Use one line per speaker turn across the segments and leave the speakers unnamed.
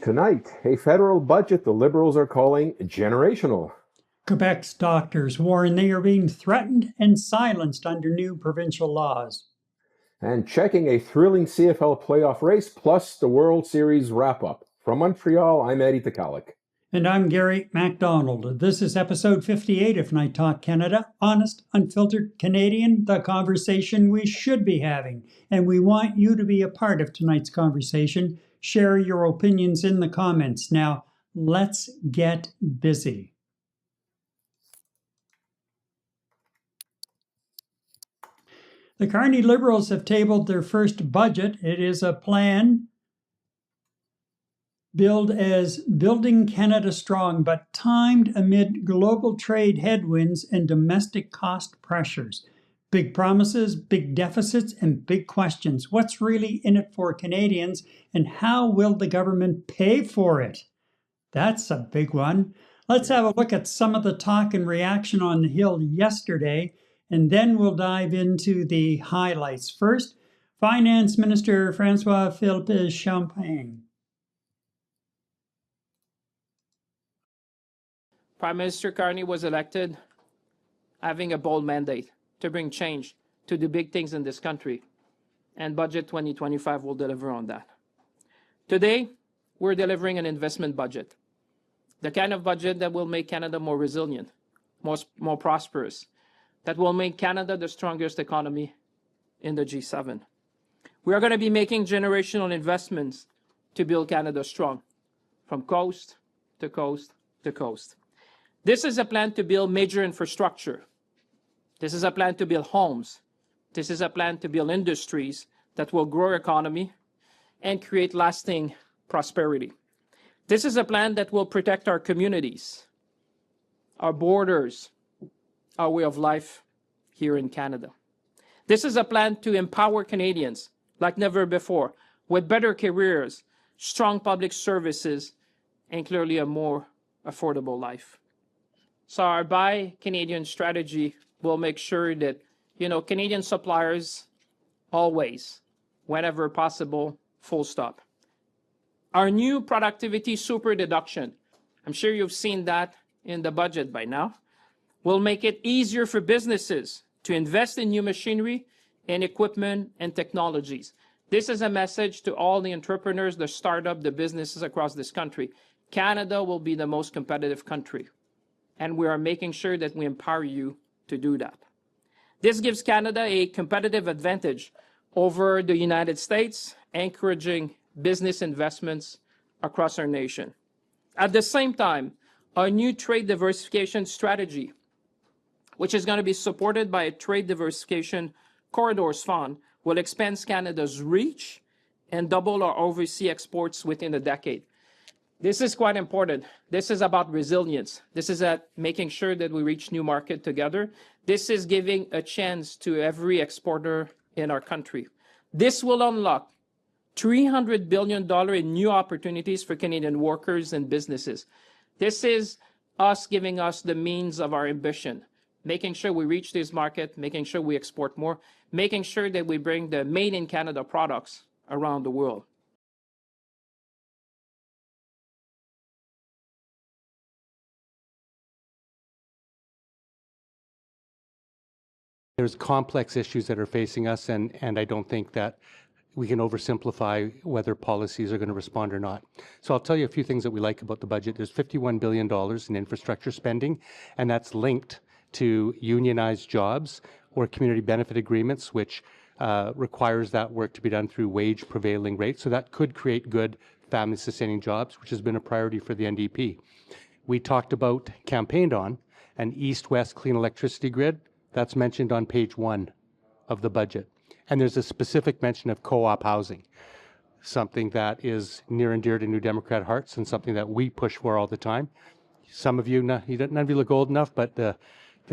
Tonight, a federal budget the Liberals are calling generational.
Quebec's doctors warn they are being threatened and silenced under new provincial laws.
And checking a thrilling CFL playoff race plus the World Series wrap-up. From Montreal, I'm Eddie Tekalik.
And I'm Gary MacDonald. This is episode 58 of Night Talk Canada, honest, unfiltered Canadian, the conversation we should be having. And we want you to be a part of tonight's conversation. Share your opinions in the comments. Now, let's get busy. The Carney Liberals have tabled their first budget. It is a plan billed as Building Canada Strong, but timed amid global trade headwinds and domestic cost pressures. Big promises, big deficits, and big questions. What's really in it for Canadians, and how will the government pay for it? That's a big one. Let's have a look at some of the talk and reaction on the Hill yesterday, and then we'll dive into the highlights. First, Finance Minister François-Philippe Champagne.
Prime Minister Carney was elected having a bold mandate to bring change, to do big things in this country, and Budget 2025 will deliver on that. Today, we're delivering an investment budget, the kind of budget that will make Canada more resilient, more prosperous, that will make Canada the strongest economy in the G7. We are going to be making generational investments to build Canada strong, from coast to coast to coast. This is a plan to build major infrastructure. This is a plan to build homes. This is a plan to build industries that will grow our economy and create lasting prosperity. This is a plan that will protect our communities, our borders, our way of life here in Canada. This is a plan to empower Canadians like never before, with better careers, strong public services, and clearly a more affordable life. So our Buy Canadian strategy will make sure that, Canadian suppliers always, whenever possible, full stop. Our new productivity super deduction, I'm sure you've seen that in the budget by now, will make it easier for businesses to invest in new machinery and equipment and technologies. This is a message to all the entrepreneurs, the startups, the businesses across this country. Canada will be the most competitive country, and we are making sure that we empower you to do that. This gives Canada a competitive advantage over the United States, encouraging business investments across our nation. At the same time, our new trade diversification strategy, which is going to be supported by a trade diversification corridors fund, will expand Canada's reach and double our overseas exports within a decade. This is quite important. This is about resilience. This is at making sure that we reach new market together. This is giving a chance to every exporter in our country. This will unlock $300 billion in new opportunities for Canadian workers and businesses. This is us giving us the means of our ambition, making sure we reach this market, making sure we export more, making sure that we bring the made in Canada products around the world.
There's complex issues that are facing us, and I don't think that we can oversimplify whether policies are going to respond or not. So I'll tell you a few things that we like about the budget. There's $51 billion in infrastructure spending, and that's linked to unionized jobs or community benefit agreements, which requires that work to be done through wage prevailing rates. So that could create good family sustaining jobs, which has been a priority for the NDP. We talked about, campaigned on, an east-west clean electricity grid. That's mentioned on page 1 of the budget. And there's a specific mention of co-op housing, something that is near and dear to New Democrat hearts and something that we push for all the time. Some of you, none of you look old enough, but the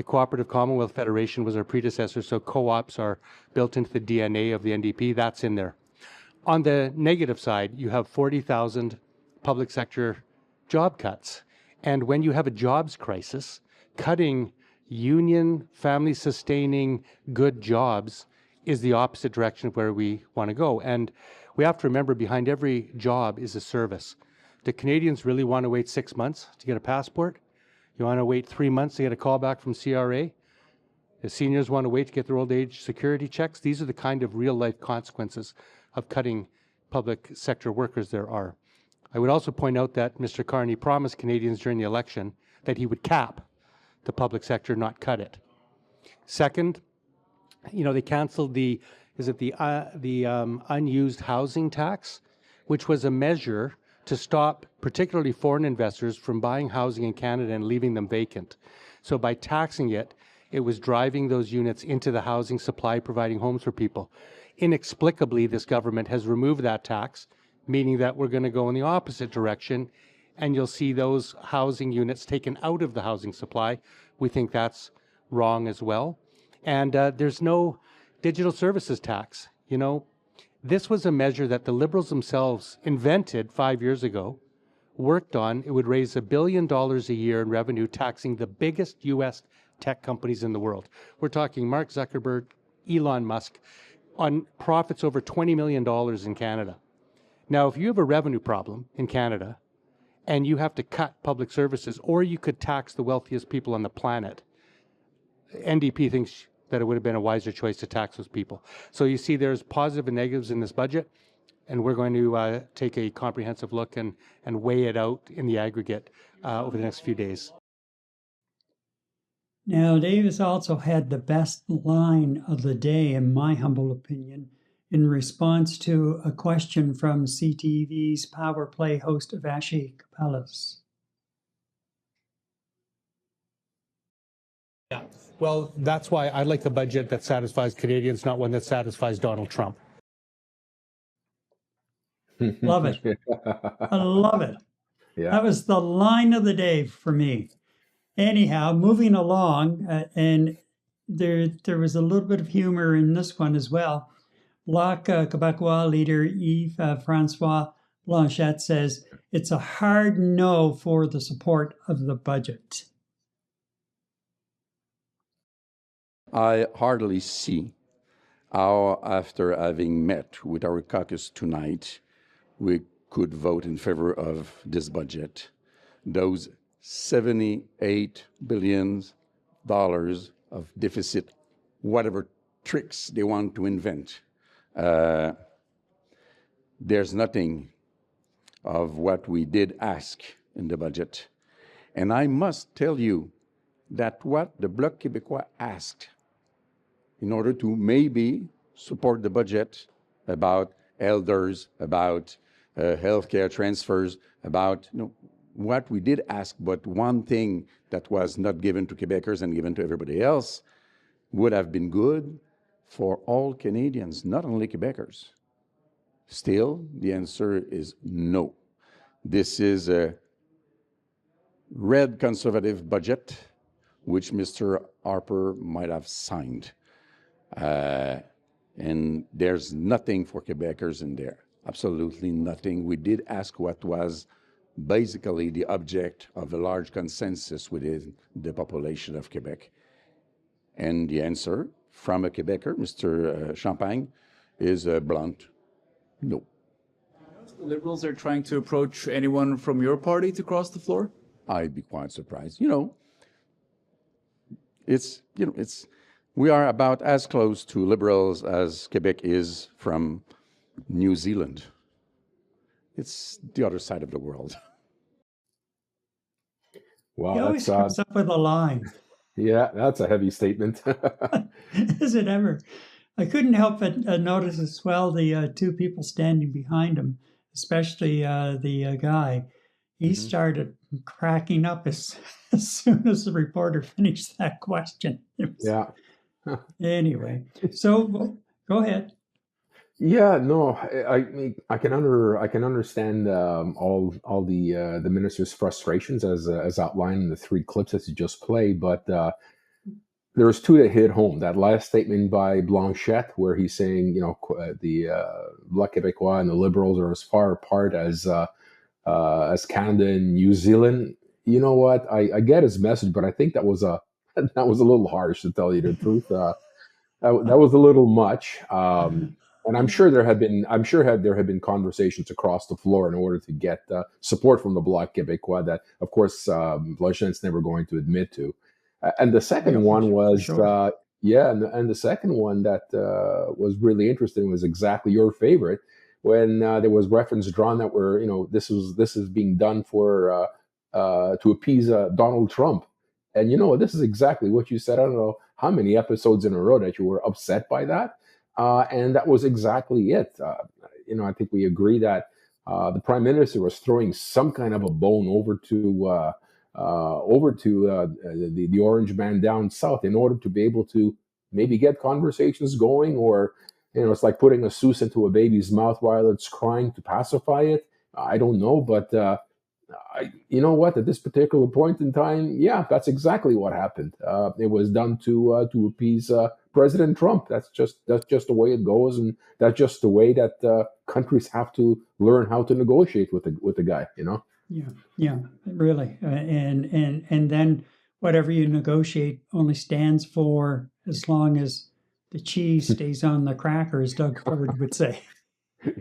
Cooperative Commonwealth Federation was our predecessor, so co-ops are built into the DNA of the NDP. That's in there. On the negative side, you have 40,000 public sector job cuts. And when you have a jobs crisis, cutting union, family-sustaining, good jobs is the opposite direction of where we want to go. And we have to remember behind every job is a service. Do Canadians really want to wait 6 months to get a passport? You want to wait 3 months to get a call back from CRA? The seniors want to wait to get their old age security checks. These are the kind of real life consequences of cutting public sector workers there are. I would also point out that Mr. Carney promised Canadians during the election that he would cap the public sector, not cut it. Second, they canceled the unused housing tax, which was a measure to stop particularly foreign investors from buying housing in Canada and leaving them vacant. So by taxing it, it was driving those units into the housing supply, providing homes for people. Inexplicably, this government has removed that tax, meaning that we're going to go in the opposite direction, and you'll see those housing units taken out of the housing supply. We think that's wrong as well. And there's no digital services tax. This was a measure that the Liberals themselves invented 5 years ago, worked on. It would raise $1 billion a year in revenue, taxing the biggest U.S. tech companies in the world. We're talking Mark Zuckerberg, Elon Musk, on profits over $20 million in Canada. Now, if you have a revenue problem in Canada and you have to cut public services, or you could tax the wealthiest people on the planet, NDP thinks that it would have been a wiser choice to tax those people. So you see there's positive and negatives in this budget, and we're going to take a comprehensive look and weigh it out in the aggregate over the next few days.
Now, Davis also had the best line of the day, in my humble opinion, in response to a question from CTV's Power Play host Vashi Kapelas.
Yeah, well, that's why I like a budget that satisfies Canadians, not one that satisfies Donald Trump.
Love it. I love it.
Yeah.
That was the line of the day for me. Anyhow, moving along, and there was a little bit of humor in this one as well. Bloc Québécois leader Yves-François Blanchet says, it's a hard no for the support of the budget.
I hardly see how, after having met with our caucus tonight, we could vote in favor of this budget. Those $78 billion of deficit, whatever tricks they want to invent. There's nothing of what we did ask in the budget. And I must tell you that what the Bloc Québécois asked in order to maybe support the budget about elders, about healthcare transfers, about what we did ask, but one thing that was not given to Quebecers and given to everybody else would have been good for all Canadians, not only Quebecers. Still, the answer is no. This is a red conservative budget, which Mr. Harper might have signed. And there's nothing for Quebecers in there, absolutely nothing. We did ask what was basically the object of a large consensus within the population of Quebec. And the answer from a Quebecer, Mr. Champagne, is a blunt no.
The Liberals are trying to approach anyone from your party to cross the floor?
I'd be quite surprised. We are about as close to Liberals as Quebec is from New Zealand. It's the other side of the world.
Wow,
He always comes up with a line.
Yeah, that's a heavy statement.
Is it ever? I couldn't help but notice as well the two people standing behind him, especially the guy. He started cracking up as soon as the reporter finished that question.
Yeah.
Anyway, so go ahead.
Yeah, no, I can understand all the minister's frustrations as outlined in the three clips that you just played, but there was two that hit home. That last statement by Blanchet, where he's saying, the Bloc Québécois and the Liberals are as far apart as Canada and New Zealand. You know what? I get his message, but I think that was a little harsh, to tell you the truth. That was a little much. And I'm sure there had been conversations across the floor in order to get support from the Bloc Québécois that, of course, Lejeun's never going to admit to. And the second one was,
sure.
and the second one that was really interesting was exactly your favorite, when there was reference drawn that this is being done for to appease Donald Trump. And this is exactly what you said. I don't know how many episodes in a row that you were upset by that. And that was exactly it. I think we agree that the prime minister was throwing some kind of a bone over to the orange man down south in order to be able to maybe get conversations going, or it's like putting a souse into a baby's mouth while it's crying to pacify it. I don't know, but you know what? At this particular point in time, yeah, that's exactly what happened. It was done to appease President Trump. That's just the way it goes, and that's just the way that countries have to learn how to negotiate with the guy.
Yeah, really. And then whatever you negotiate only stands for as long as the cheese stays on the cracker, as Doug Ford would say.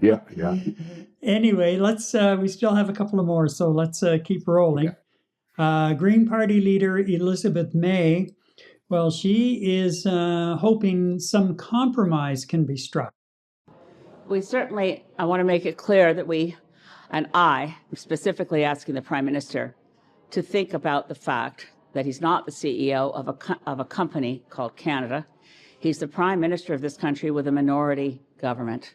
Yeah.
Anyway, let's we still have a couple of more, so let's keep rolling. Green Party leader Elizabeth May, well, she is hoping some compromise can be struck.
I want to make it clear that I am specifically asking the Prime Minister to think about the fact that he's not the CEO of a company called Canada. He's the Prime Minister of this country with a minority government.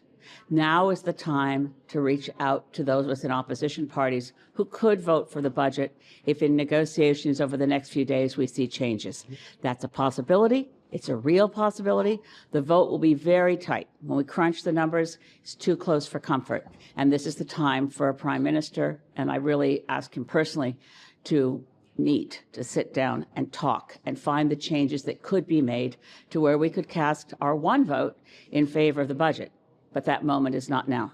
Now is the time to reach out to those within opposition parties who could vote for the budget if in negotiations over the next few days we see changes. That's a possibility. It's a real possibility. The vote will be very tight. When we crunch the numbers, it's too close for comfort. And this is the time for a Prime Minister, and I really ask him personally to sit down and talk and find the changes that could be made to where we could cast our one vote in favor of the budget. But that moment is not now.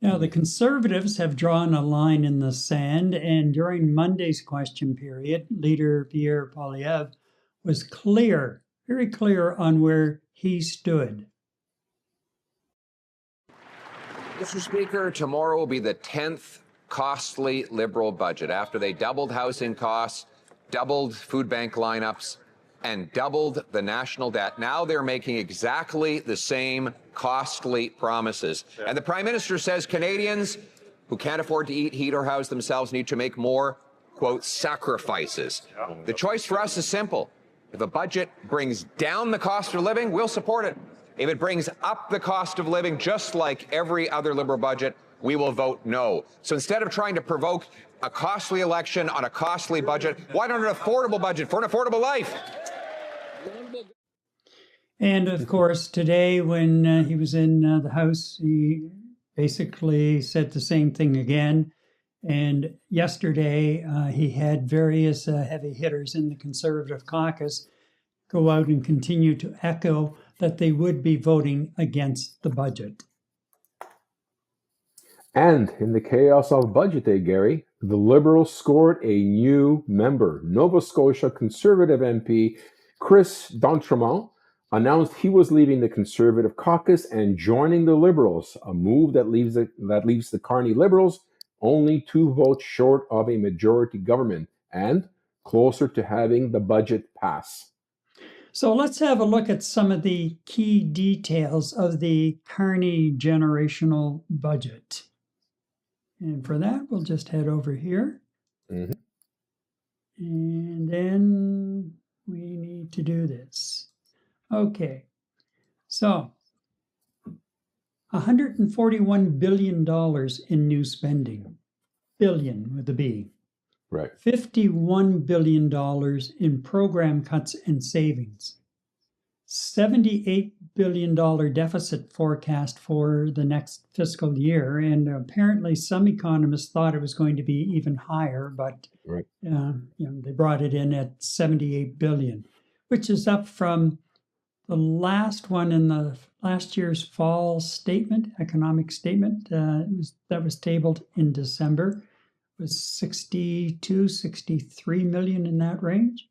Now, the Conservatives have drawn a line in the sand, and during Monday's question period, Leader Pierre Poilievre was clear, very clear on where he stood.
Mr. Speaker, tomorrow will be the 10th costly Liberal budget after they doubled housing costs, doubled food bank lineups, and doubled the national debt. Now they're making exactly the same costly promises. Yeah. And the Prime Minister says Canadians who can't afford to eat, heat, or house themselves need to make more, quote, sacrifices. Yeah. The choice for us is simple. If a budget brings down the cost of living, we'll support it. If it brings up the cost of living, just like every other Liberal budget, we will vote no. So instead of trying to provoke a costly election on a costly budget, why not an affordable budget for an affordable life?
And of course, today when he was in the House, he basically said the same thing again. And yesterday, he had various heavy hitters in the Conservative caucus go out and continue to echo that they would be voting against the budget.
And in the chaos of budget day, Gary, the Liberals scored a new member. Nova Scotia Conservative MP Chris D'Entremont announced he was leaving the Conservative caucus and joining the Liberals, a move that leaves the Carney Liberals only 2 votes short of a majority government and closer to having the budget pass.
So let's have a look at some of the key details of the Carney generational budget. And for that, we'll just head over here. Mm-hmm. And then we need to do this. Okay. So $141 billion in new spending. Billion with a B.
Right.
$51 billion in program cuts and savings. $78 billion deficit forecast for the next fiscal year. And apparently some economists thought it was going to be even higher, but right. They brought it in at $78 billion, which is up from the last one in the last year's fall statement, economic statement, that was tabled in December, was 63 million in that range.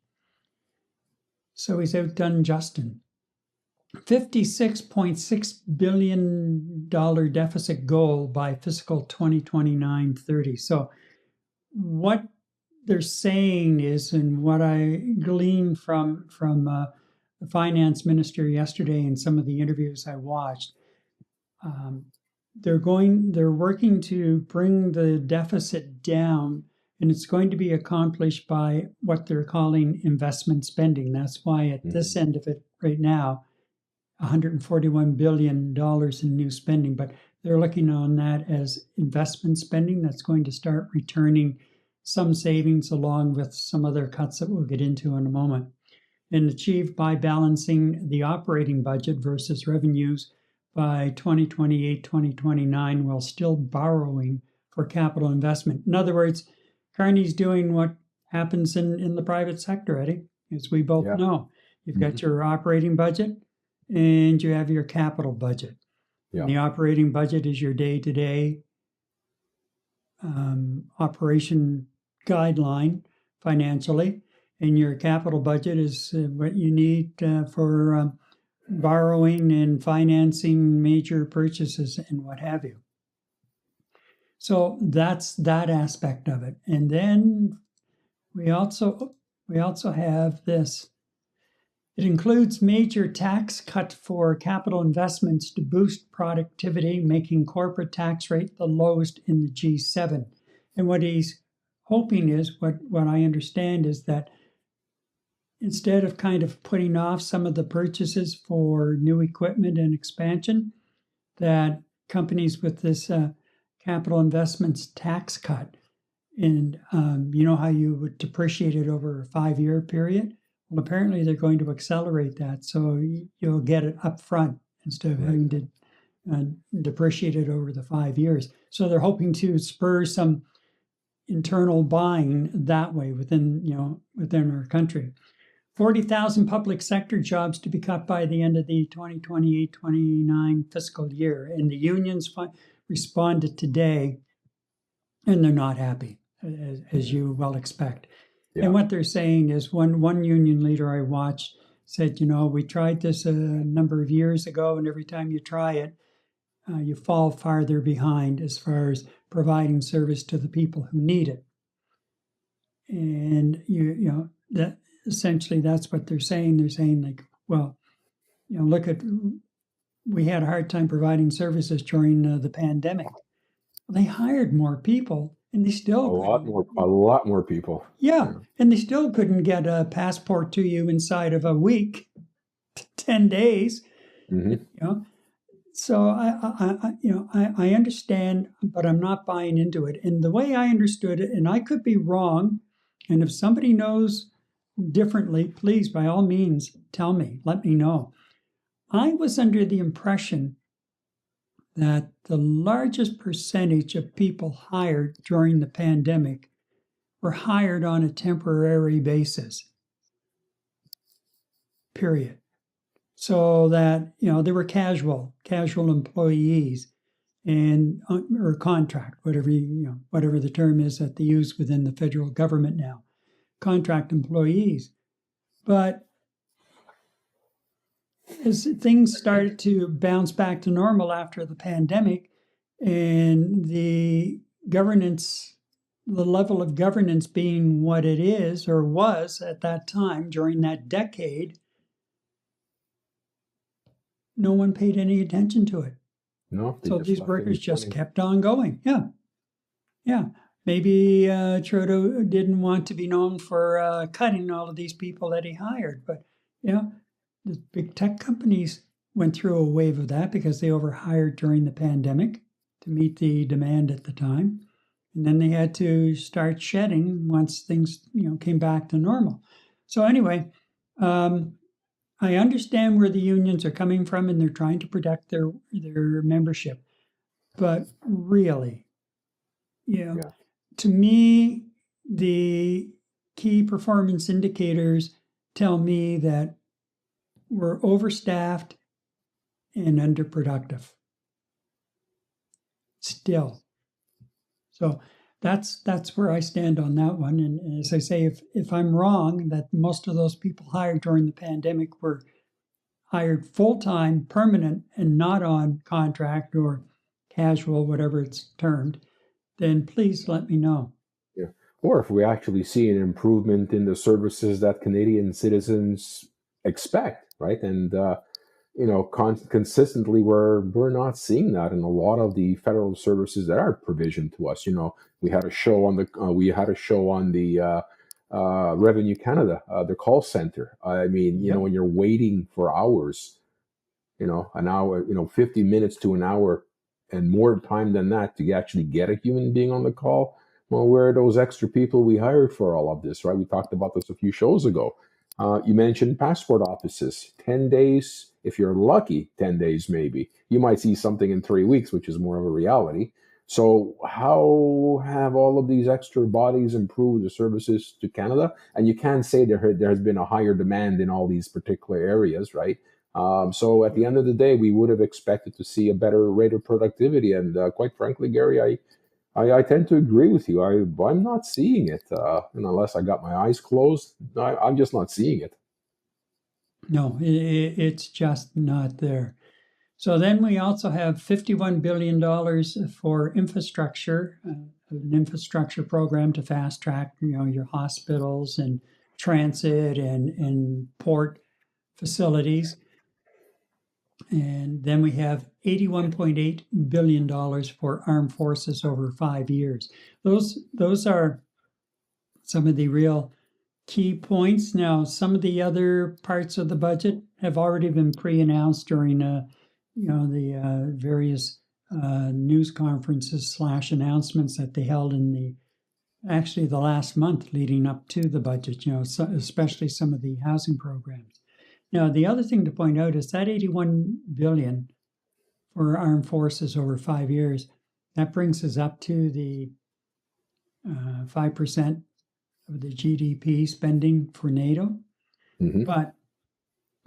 So he's outdone Justin. $56.6 billion deficit goal by fiscal 2029-30. So what they're saying is, and what I gleaned from the finance minister yesterday and some of the interviews I watched, they're working to bring the deficit down, and it's going to be accomplished by what they're calling investment spending. That's why at this end of it right now, $141 billion in new spending, but they're looking on that as investment spending that's going to start returning some savings along with some other cuts that we'll get into in a moment, and achieved by balancing the operating budget versus revenues by 2028-2029 while still borrowing for capital investment. In other words, Carney's doing what happens in the private sector, Eddie, as we both know. You've got your operating budget and you have your capital budget. And the operating budget is your day-to-day operation guideline financially, and your capital budget is what you need for borrowing and financing major purchases and what have you. So that's that aspect of it. And then we also have this. It includes major tax cut for capital investments to boost productivity, making corporate tax rate the lowest in the G7. And what he's hoping is, what I understand is that instead of kind of putting off some of the purchases for new equipment and expansion, that companies with this capital investments tax cut, and you know how you would depreciate it over a 5-year period? Well, apparently they're going to accelerate that, so you'll get it up front instead of having to depreciate it over the 5 years. So they're hoping to spur some internal buying that way within our country. 40,000 public sector jobs to be cut by the end of the 2028-29 fiscal year, and the unions responded today, and they're not happy, as you well expect. And what they're saying is, one union leader I watched said, we tried this a number of years ago, and every time you try it, you fall farther behind as far as providing service to the people who need it. And that essentially that's what they're saying. They're saying we had a hard time providing services during the pandemic. Well, they hired more people. And they still
a lot more people.
Yeah, and they still couldn't get a passport to you inside of a week, 10 days. So I understand, but I'm not buying into it. And the way I understood it, and I could be wrong, and if somebody knows differently, please, by all means, tell me, let me know. I was under the impression that the largest percentage of people hired during the pandemic were hired on a temporary basis, period. So that, they were casual employees and or contract, whatever the term is that they use within the federal government now, contract employees. But as things started to bounce back to normal after the pandemic, and the level of governance being what it is or was at that time during that decade, no one paid any attention to it.
No.
So these workers just kept on going. Yeah. Maybe Trudeau didn't want to be known for cutting all of these people that he hired, but the big tech companies went through a wave of that because they overhired during the pandemic to meet the demand at the time. And then they had to start shedding once things, came back to normal. So anyway, I understand where the unions are coming from, and they're trying to protect their membership. But really, to me, the key performance indicators tell me that we're overstaffed and underproductive still. So that's where I stand on that one. And as I say, if I'm wrong that most of those people hired during the pandemic were hired full-time, permanent, and not on contract or casual, whatever it's termed, then please let me know.
Yeah. Or if we actually see an improvement in the services that Canadian citizens expect, right? And consistently we're not seeing that in a lot of the federal services that are provisioned to us. We had a show on the Revenue Canada, the call center. I mean,
Yep.
when you're waiting for hours, an hour, 50 minutes to an hour and more time than that to actually get a human being on the call. Well, where are those extra people we hired for all of this, right? We talked about this a few shows ago. You mentioned passport offices, 10 days. If you're lucky, 10 days maybe. You might see something in 3 weeks, which is more of a reality. So how have all of these extra bodies improved the services to Canada? And you can't say there has been a higher demand in all these particular areas, right? So at the end of the day, we would have expected to see a better rate of productivity. And quite frankly, Gary, I tend to agree with you. I'm not seeing it, and unless I got my eyes closed. I'm just not seeing it.
No, it's just not there. So then we also have $51 billion for infrastructure, an infrastructure program to fast track, your hospitals and transit and port facilities. And then we have $81.8 billion for armed forces over 5 years. Those are some of the real key points. Now, some of the other parts of the budget have already been pre-announced during the various news conferences / announcements that they held in the last month leading up to the budget, especially some of the housing programs. Now, the other thing to point out is that $81 billion for armed forces over 5 years, that brings us up to the 5% of the GDP spending for NATO.
Mm-hmm.
But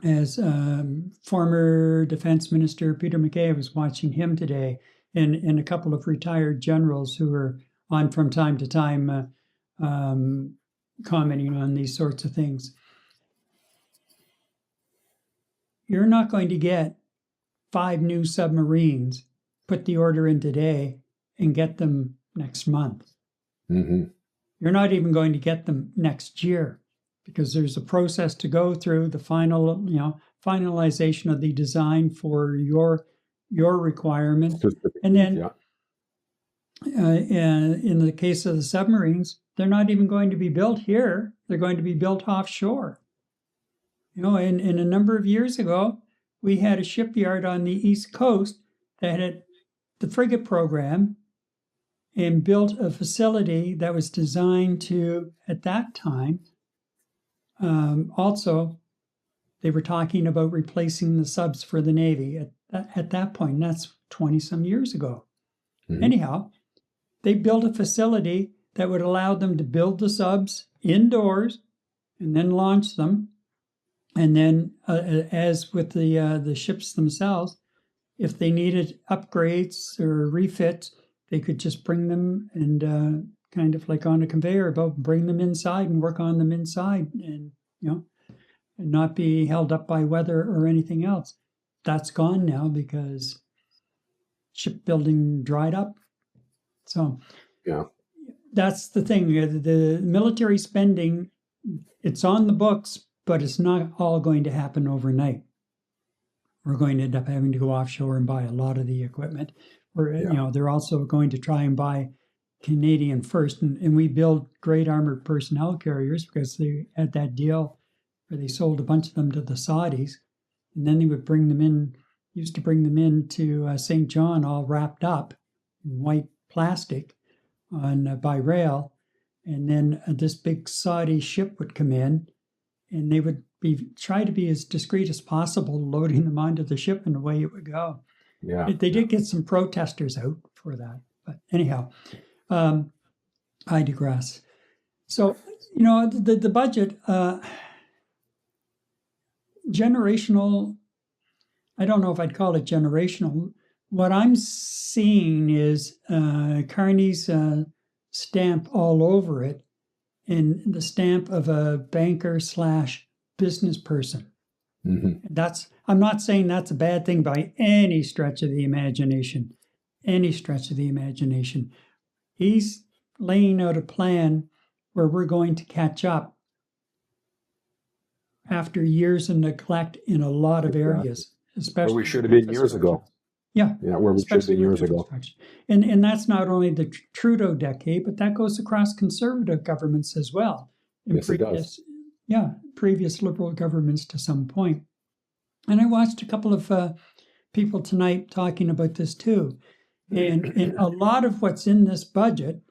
as former Defense Minister Peter MacKay, I was watching him today, and a couple of retired generals who are on from time to time commenting on these sorts of things. You're not going to get 5 new submarines, put the order in today, and get them next month.
Mm-hmm.
You're not even going to get them next year because there's a process to go through, the finalization of the design for your requirement. And then in the case of the submarines, they're not even going to be built here. They're going to be built offshore. And a number of years ago, we had a shipyard on the East Coast that had the frigate program and built a facility that was designed to, at that time, also, they were talking about replacing the subs for the Navy at that point. And that's 20-some years ago. Mm-hmm. Anyhow, they built a facility that would allow them to build the subs indoors and then launch them. And then, as with the ships themselves, if they needed upgrades or refits, they could just bring them and kind of like on a conveyor belt, bring them inside and work on them inside, and and not be held up by weather or anything else. That's gone now because shipbuilding dried up. So
yeah,
that's the thing. The military spending, it's on the books, but it's not all going to happen overnight. We're going to end up having to go offshore and buy a lot of the equipment. They're also going to try and buy Canadian first. And we build great armored personnel carriers because they had that deal where they sold a bunch of them to the Saudis. And then they would bring them in, used to bring them in to St. John all wrapped up in white plastic by rail. And then this big Saudi ship would come in, and they would try to be as discreet as possible, loading them onto the ship, and away it would go.
Yeah,
they did get some protesters out for that, but anyhow, I digress. So the budget, generational. I don't know if I'd call it generational. What I'm seeing is Carney's stamp all over it, and the stamp of a banker / business person. I'm not saying that's a bad thing by any stretch of the imagination. Any stretch of the imagination. He's laying out a plan where we're going to catch up after years of neglect in a lot of areas, especially
where we should have been years ago.
Yeah,
where we should have been years ago.
And that's not only the Trudeau decade, but that goes across conservative governments as well.
Yes, it does.
Yeah, previous Liberal governments to some point. And I watched a couple of people tonight talking about this too. And a lot of what's in this budget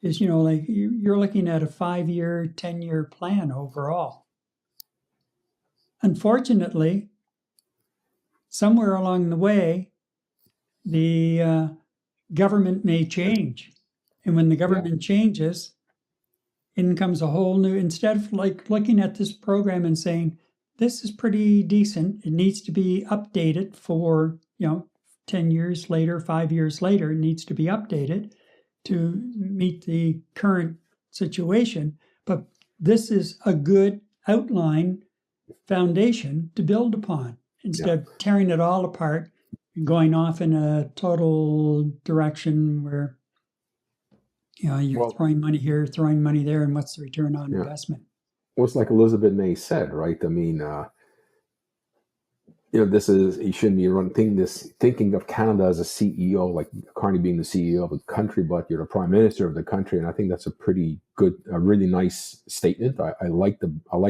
is, like you're looking at a 5-year, 10-year plan overall. Unfortunately, somewhere along the way, the government may change. And when the government changes, in comes a whole new, instead of like looking at this program and saying, this is pretty decent, it needs to be updated for, 10 years later, 5 years later, it needs to be updated to meet the current situation. But this is a good outline foundation to build upon instead of tearing it all apart and going off in a total direction where you're throwing money here, throwing money there, and what's the return on investment?
Well, it's like Elizabeth May said, right? I mean, this is, you shouldn't be thinking of Canada as a CEO, like Carney being the CEO of a country, but you're the prime minister of the country. And I think that's a pretty good, a really nice statement. I like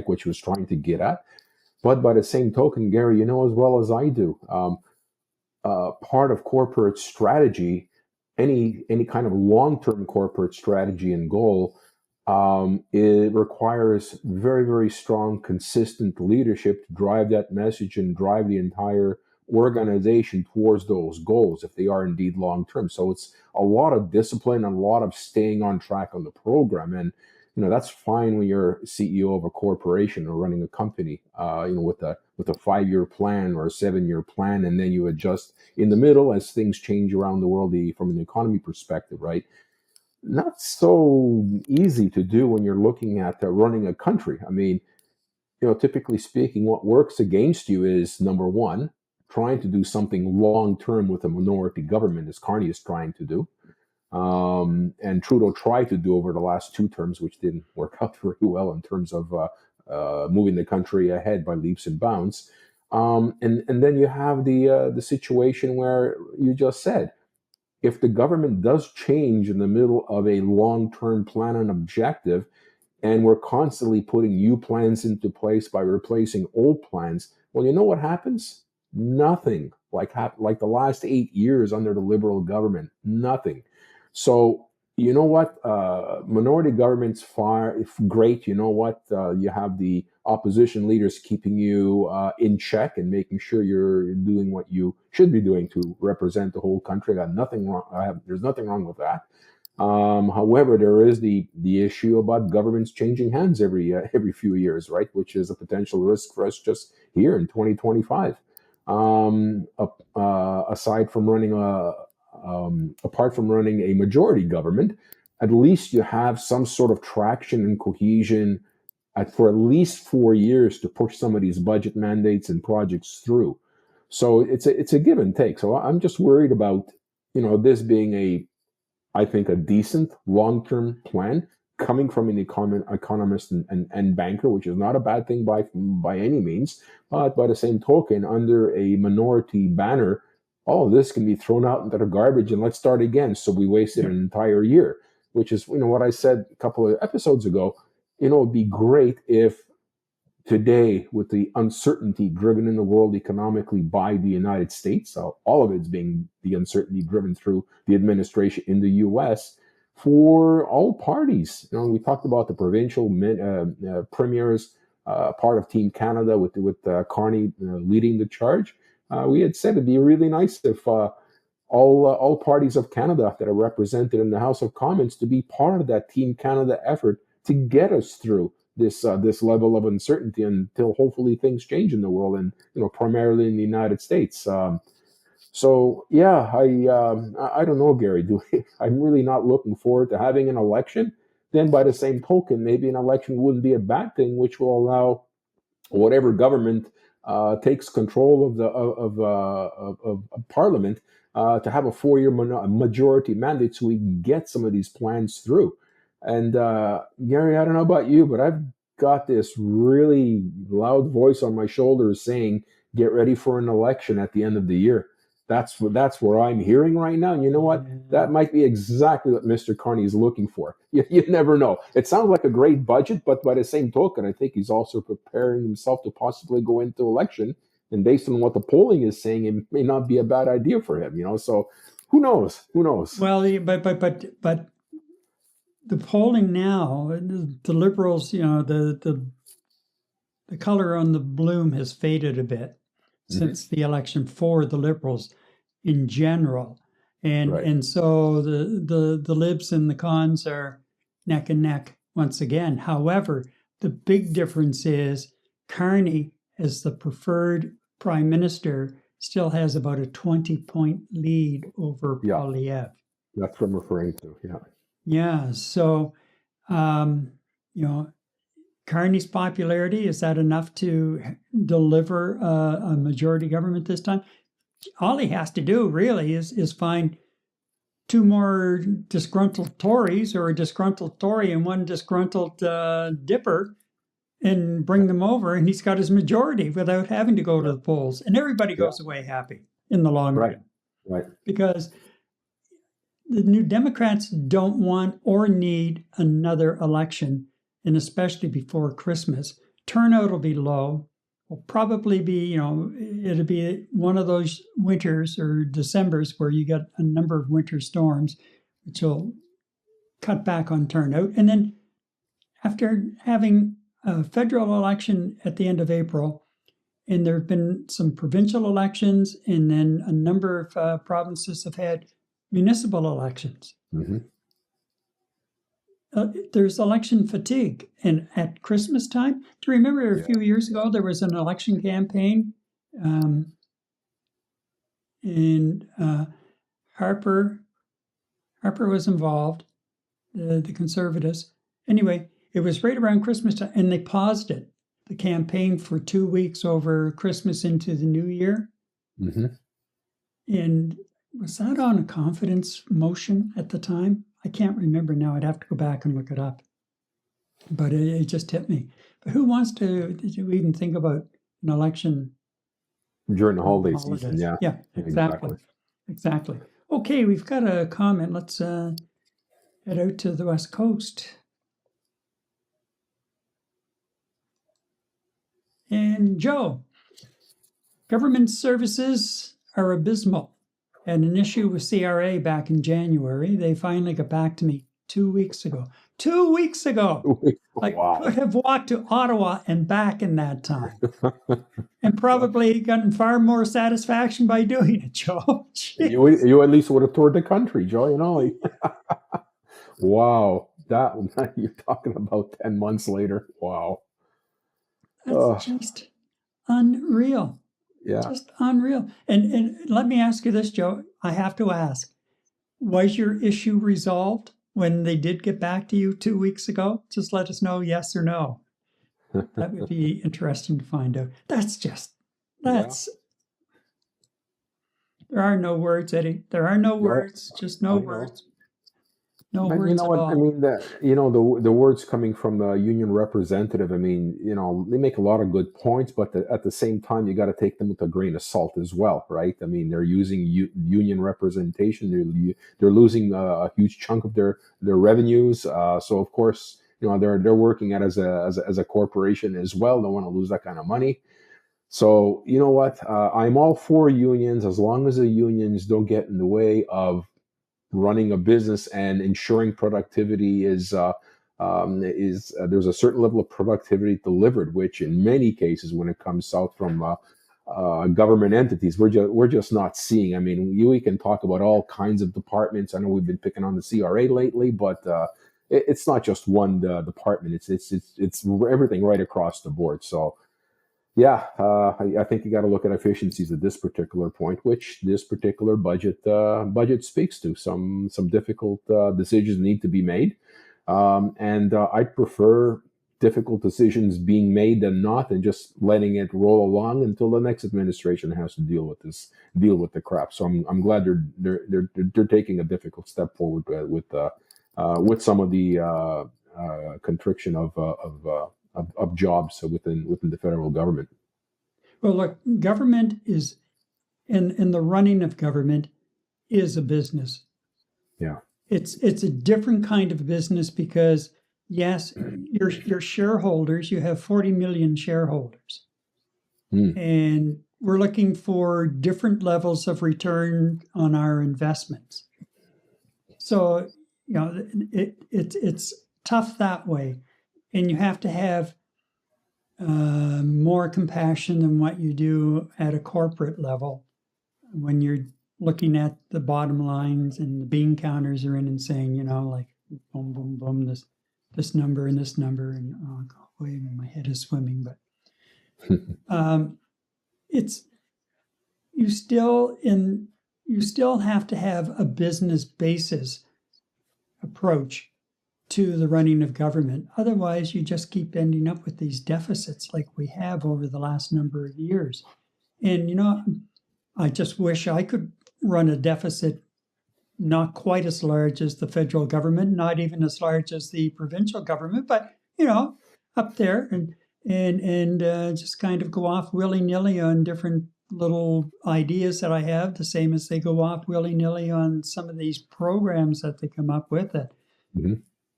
what she was trying to get at. But by the same token, Gary, as well as I do, part of corporate strategy, any kind of long-term corporate strategy and goal, it requires very, very strong, consistent leadership to drive that message and drive the entire organization towards those goals if they are indeed long-term. So it's a lot of discipline and a lot of staying on track on the program. And that's fine when you're CEO of a corporation or running a company, with a 5-year plan or a 7-year plan, and then you adjust in the middle as things change around the world from an economy perspective, right? Not so easy to do when you're looking at running a country. I mean, typically speaking, what works against you is, number one, trying to do something long term with a minority government, as Carney is trying to do. And Trudeau tried to do over the last 2 terms, which didn't work out very well in terms of moving the country ahead by leaps and bounds. And then you have the situation where you just said, if the government does change in the middle of a long-term plan and objective, and we're constantly putting new plans into place by replacing old plans, well, you know what happens? Nothing like the last 8 years under the Liberal government. Nothing. So you know what? Minority governments great. You know what? You have the opposition leaders keeping you in check and making sure you're doing what you should be doing to represent the whole country. Got nothing wrong. There's nothing wrong with that. However, there is the issue about governments changing hands every few years, right? Which is a potential risk for us just here in 2025. Aside from apart from running a majority government, at least you have some sort of traction and cohesion for at least 4 years to push some of these budget mandates and projects through. So it's a give and take. So I'm just worried about this being I think a decent long-term plan coming from an economist and banker, which is not a bad thing by any means. But by the same token, under a minority banner, all of this can be thrown out into the garbage and let's start again. So we wasted an entire year, which is what I said a couple of episodes ago. It'd be great if today, with the uncertainty driven in the world economically by the United States, so all of it's being the uncertainty driven through the administration in the U.S., for all parties. We talked about the provincial premiers, part of Team Canada with Carney leading the charge. We had said it'd be really nice if all parties of Canada that are represented in the House of Commons to be part of that Team Canada effort to get us through this level of uncertainty until hopefully things change in the world, and primarily in the United States. So yeah, I don't know, Gary. I'm really not looking forward to having an election. Then, by the same token, maybe an election wouldn't be a bad thing, which will allow whatever government takes control of the of Parliament to have a 4-year majority mandate, so we can get some of these plans through. And Gary, I don't know about you, but I've got this really loud voice on my shoulders saying, "Get ready for an election at the end of the year." That's what I'm hearing right now. And you know what? That might be exactly what Mr. Carney is looking for. You never know. It sounds like a great budget, but by the same token, I think he's also preparing himself to possibly go into election. And based on what the polling is saying, it may not be a bad idea for him. So who knows? Who knows?
Well, but the polling now, the Liberals, the color on the bloom has faded a bit since the election for the Liberals in general. And so the libs and the cons are neck and neck once again. However, the big difference is Carney, as the preferred prime minister, still has about a 20-point lead over Poilievre.
That's what I'm referring to.
Yeah. So, Carney's popularity, is that enough to deliver a majority government this time? All he has to do really is find 2 more disgruntled Tories, or a disgruntled Tory and 1 disgruntled Dipper, and bring them over, and he's got his majority without having to go to the polls. And everybody goes away happy in the long run.
Right.
Because the New Democrats don't want or need another election, and especially before Christmas. Turnout will be low. Will probably be, it'll be one of those winters or Decembers where you get a number of winter storms, which will cut back on turnout. And then after having a federal election at the end of April, and there have been some provincial elections, and then a number of provinces have had municipal elections. There's election fatigue. And at Christmas time, do you remember a few years ago, there was an election campaign, and Harper was involved, the Conservatives. Anyway, it was right around Christmas time, and they paused it, the campaign, for 2 weeks over Christmas into the new year. And was that on a confidence motion at the time? I can't remember now. I'd have to go back and look it up. But it just hit me. But who wants to even think about an election
during the holiday season?
Yeah, exactly. Okay, we've got a comment. Let's head out to the West Coast. And Joe, government services are abysmal. And an issue with CRA back in January. They finally got back to me 2 weeks ago. 2 weeks ago!
Wow.
I could have walked to Ottawa and back in that time. And probably gotten far more satisfaction by doing it, Joe.
You at least would have toured the country, Joe. Wow. That you're talking about 10 months later. Wow.
That's just unreal.
Yeah.
Just unreal. And let me ask you this, Joe. I have to ask, was your issue resolved when they did get back to you 2 weeks ago? Just let us know, yes or no. That would be interesting to find out. There are no words, Eddie. There are no words, just no words. No words
you know what?
at all.
I mean, the words coming from the union representative, I mean, they make a lot of good points, but at the same time, you got to take them with a grain of salt as well, right? I mean, they're using union representation. They're losing a huge chunk of their revenues. So of course, they're working as a corporation as well. Don't want to lose that kind of money. So you know what? I'm all for unions as long as the unions don't get in the way of running a business and ensuring productivity is there's a certain level of productivity delivered, which in many cases, when it comes out from government entities, we're just not seeing. I mean, we can talk about all kinds of departments. I know we've been picking on the CRA lately, but it's not just one department. It's everything right across the board. So. Yeah, I think you got to look at efficiencies at this particular point, which this particular budget speaks to. Some difficult decisions need to be made, and I'd prefer difficult decisions being made than not, and just letting it roll along until the next administration has to deal with the crap. So I'm glad they're taking a difficult step forward with some of the constriction of jobs within the federal government.
Well, look, government is in the running of government is a business.
Yeah.
It's a different kind of business because yes, your shareholders, you have 40 million shareholders. And we're looking for different levels of return on our investments. So, it's tough that way. And you have to have more compassion than what you do at a corporate level when you're looking at the bottom lines and the bean counters are in and saying, like, boom, boom, boom, this number and this number, and oh, wait, my head is swimming. But it's you still have to have a business basis approach to the running of government. Otherwise, you just keep ending up with these deficits like we have over the last number of years. And I just wish I could run a deficit not quite as large as the federal government, not even as large as the provincial government, but up there, and just kind of go off willy-nilly on different little ideas that I have, the same as they go off willy-nilly on some of these programs that they come up with that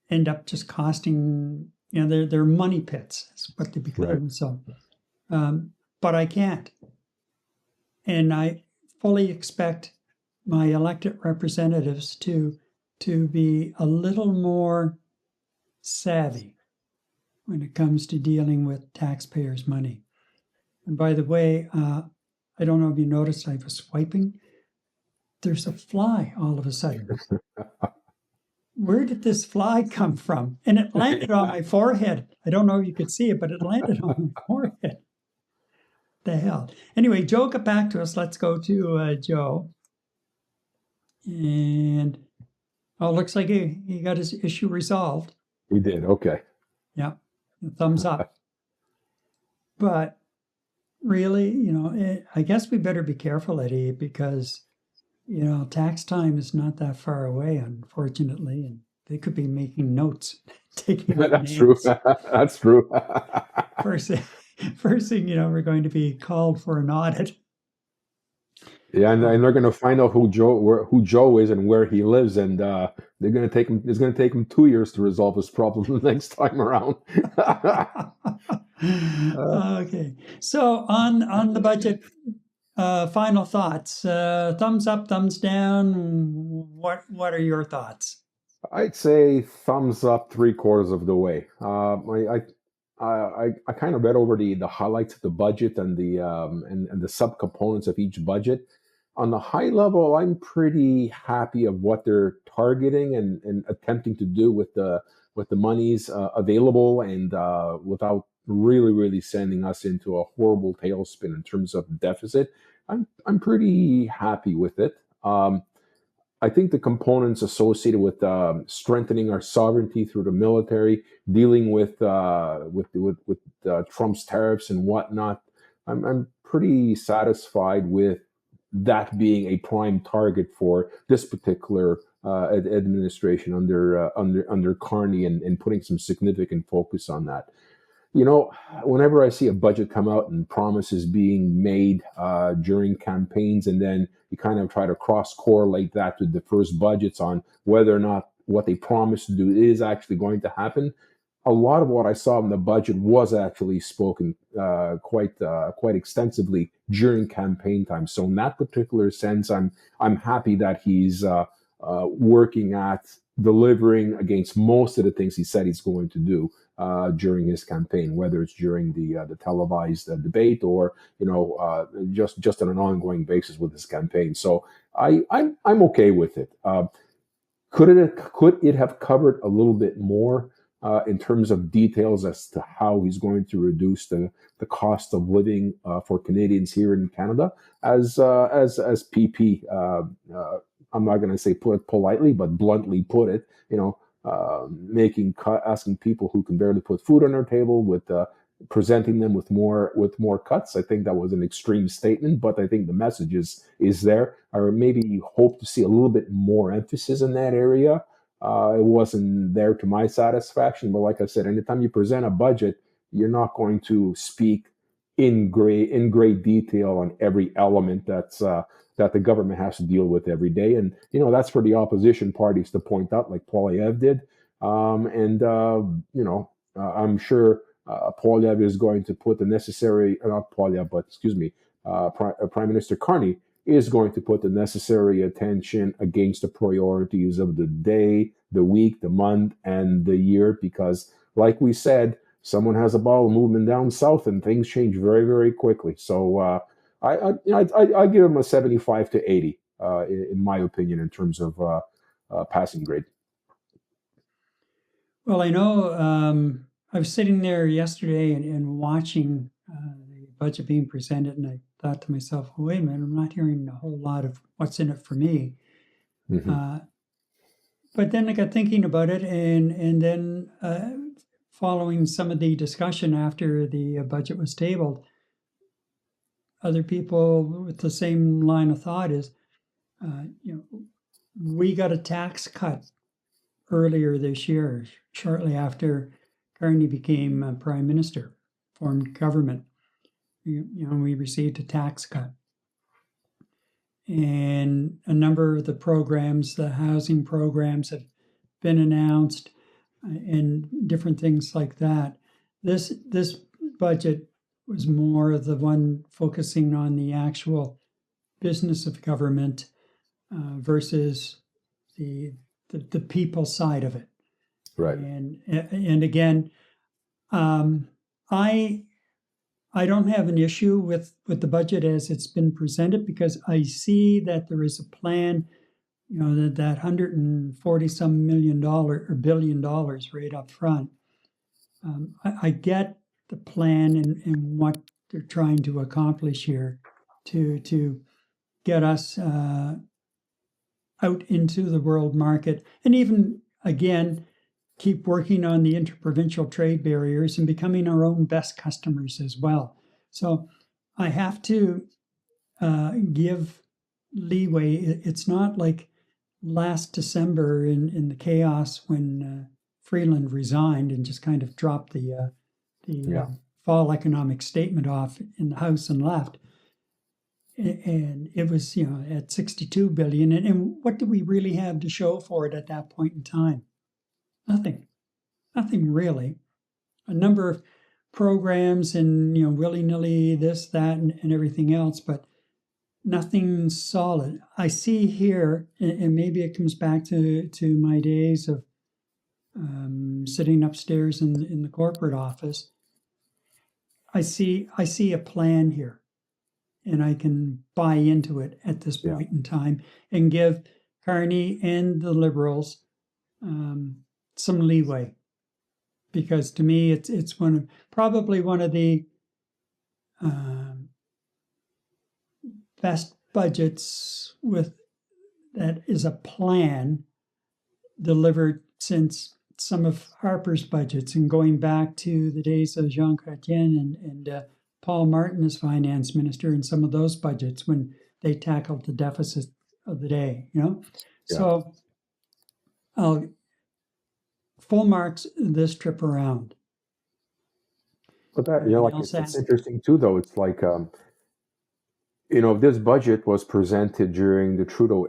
end up just costing, they're money pits. That's what they become. Right. So, but I can't. And I fully expect my elected representatives to be a little more savvy when it comes to dealing with taxpayers' money. And by the way, I don't know if you noticed, I was swiping. There's a fly all of a sudden. Where did this fly come from? And it landed on my forehead. I don't know if you could see it, but it landed on my forehead. The hell. Anyway, Joe got back to us. Let's go to Joe. And looks like he got his issue resolved.
He did. Okay.
Yeah. Thumbs up. But really, I guess we better be careful, Eddie, because, tax time is not that far away, unfortunately. And they could be making notes, taking
That's
names.
true. That's true.
First thing, we're going to be called for an audit.
Yeah, and they're going to find out who Joe is and where he lives, and they're going to take him. It's going to take him 2 years to resolve his problem the next time around.
Okay, so on the budget, final thoughts. Thumbs up, thumbs down. What are your thoughts?
I'd say thumbs up 3/4 of the way. I kind of read over the highlights of the budget and the subcomponents of each budget. On the high level, I'm pretty happy of what they're targeting and attempting to do with the monies available, and without really sending us into a horrible tailspin in terms of deficit. I'm pretty happy with it. I think the components associated with strengthening our sovereignty through the military, dealing with Trump's tariffs and whatnot, I'm pretty satisfied with that being a prime target for this particular administration under Carney, and putting some significant focus on that. Whenever I see a budget come out and promises being made during campaigns, and then you kind of try to cross-correlate that to the first budgets on whether or not what they promised to do is actually going to happen, a lot of what I saw in the budget was actually spoken quite extensively during campaign time. So in that particular sense, I'm happy that he's working at delivering against most of the things he said he's going to do during his campaign, whether it's during the televised debate or just on an ongoing basis with his campaign. So I'm okay with it. Could it have covered a little bit more in terms of details as to how he's going to reduce the cost of living for Canadians here in Canada? As PP, I'm not going to say put it politely, but bluntly put it, asking people who can barely put food on their table with presenting them with more cuts. I think that was an extreme statement, but I think the message is there. Or maybe hope to see a little bit more emphasis in that area. It wasn't there to my satisfaction, but like I said, anytime you present a budget, you're not going to speak in great detail on every element that the government has to deal with every day. And that's for the opposition parties to point out, like Poilievre did. I'm sure Poilievre is going to put the necessary, not Poilievre, but excuse me, Prime Minister Carney is going to put the necessary attention against the priorities of the day, the week, the month, and the year, because, like we said, someone has a ball movement down south, and things change very, very quickly. So I give him a 75 to 80, in my opinion, in terms of passing grade.
Well, I know I was sitting there yesterday and watching the budget being presented, and I thought to myself, well, wait a minute, I'm not hearing a whole lot of what's in it for me.
Mm-hmm.
But then I got thinking about it, and then following some of the discussion after the budget was tabled, other people with the same line of thought is, we got a tax cut earlier this year, shortly after Carney became Prime Minister, formed government. We received a tax cut. And a number of the programs, the housing programs, have been announced, and different things like that. This budget was more of the one focusing on the actual business of government versus the people side of it.
Right.
And again, I don't have an issue with the budget as it's been presented, because I see that there is a plan, that $140-some million or $1 billion right up front. I get the plan and what they're trying to accomplish here to get us out into the world market, and even, again, keep working on the interprovincial trade barriers and becoming our own best customers as well. So I have to give leeway. It's not like last December in the chaos when Freeland resigned and just kind of dropped the fall economic statement off in the House and left. And it was, at $62 billion. And what do we really have to show for it at that point in time? Nothing really. A number of programs and, willy-nilly this, that, and everything else, but nothing solid. I see here, and maybe it comes back to my days of sitting upstairs in the corporate office. I see a plan here, and I can buy into it at this point in time and give Carney and the Liberals some leeway, because to me it's probably one of the best budgets that is a plan delivered since some of Harper's budgets, and going back to the days of Jean Chrétien and Paul Martin as finance minister, and some of those budgets when they tackled the deficit of the day. So I'll full marks this trip around.
But that, it's interesting too, though. It's like, this budget was presented during the Trudeau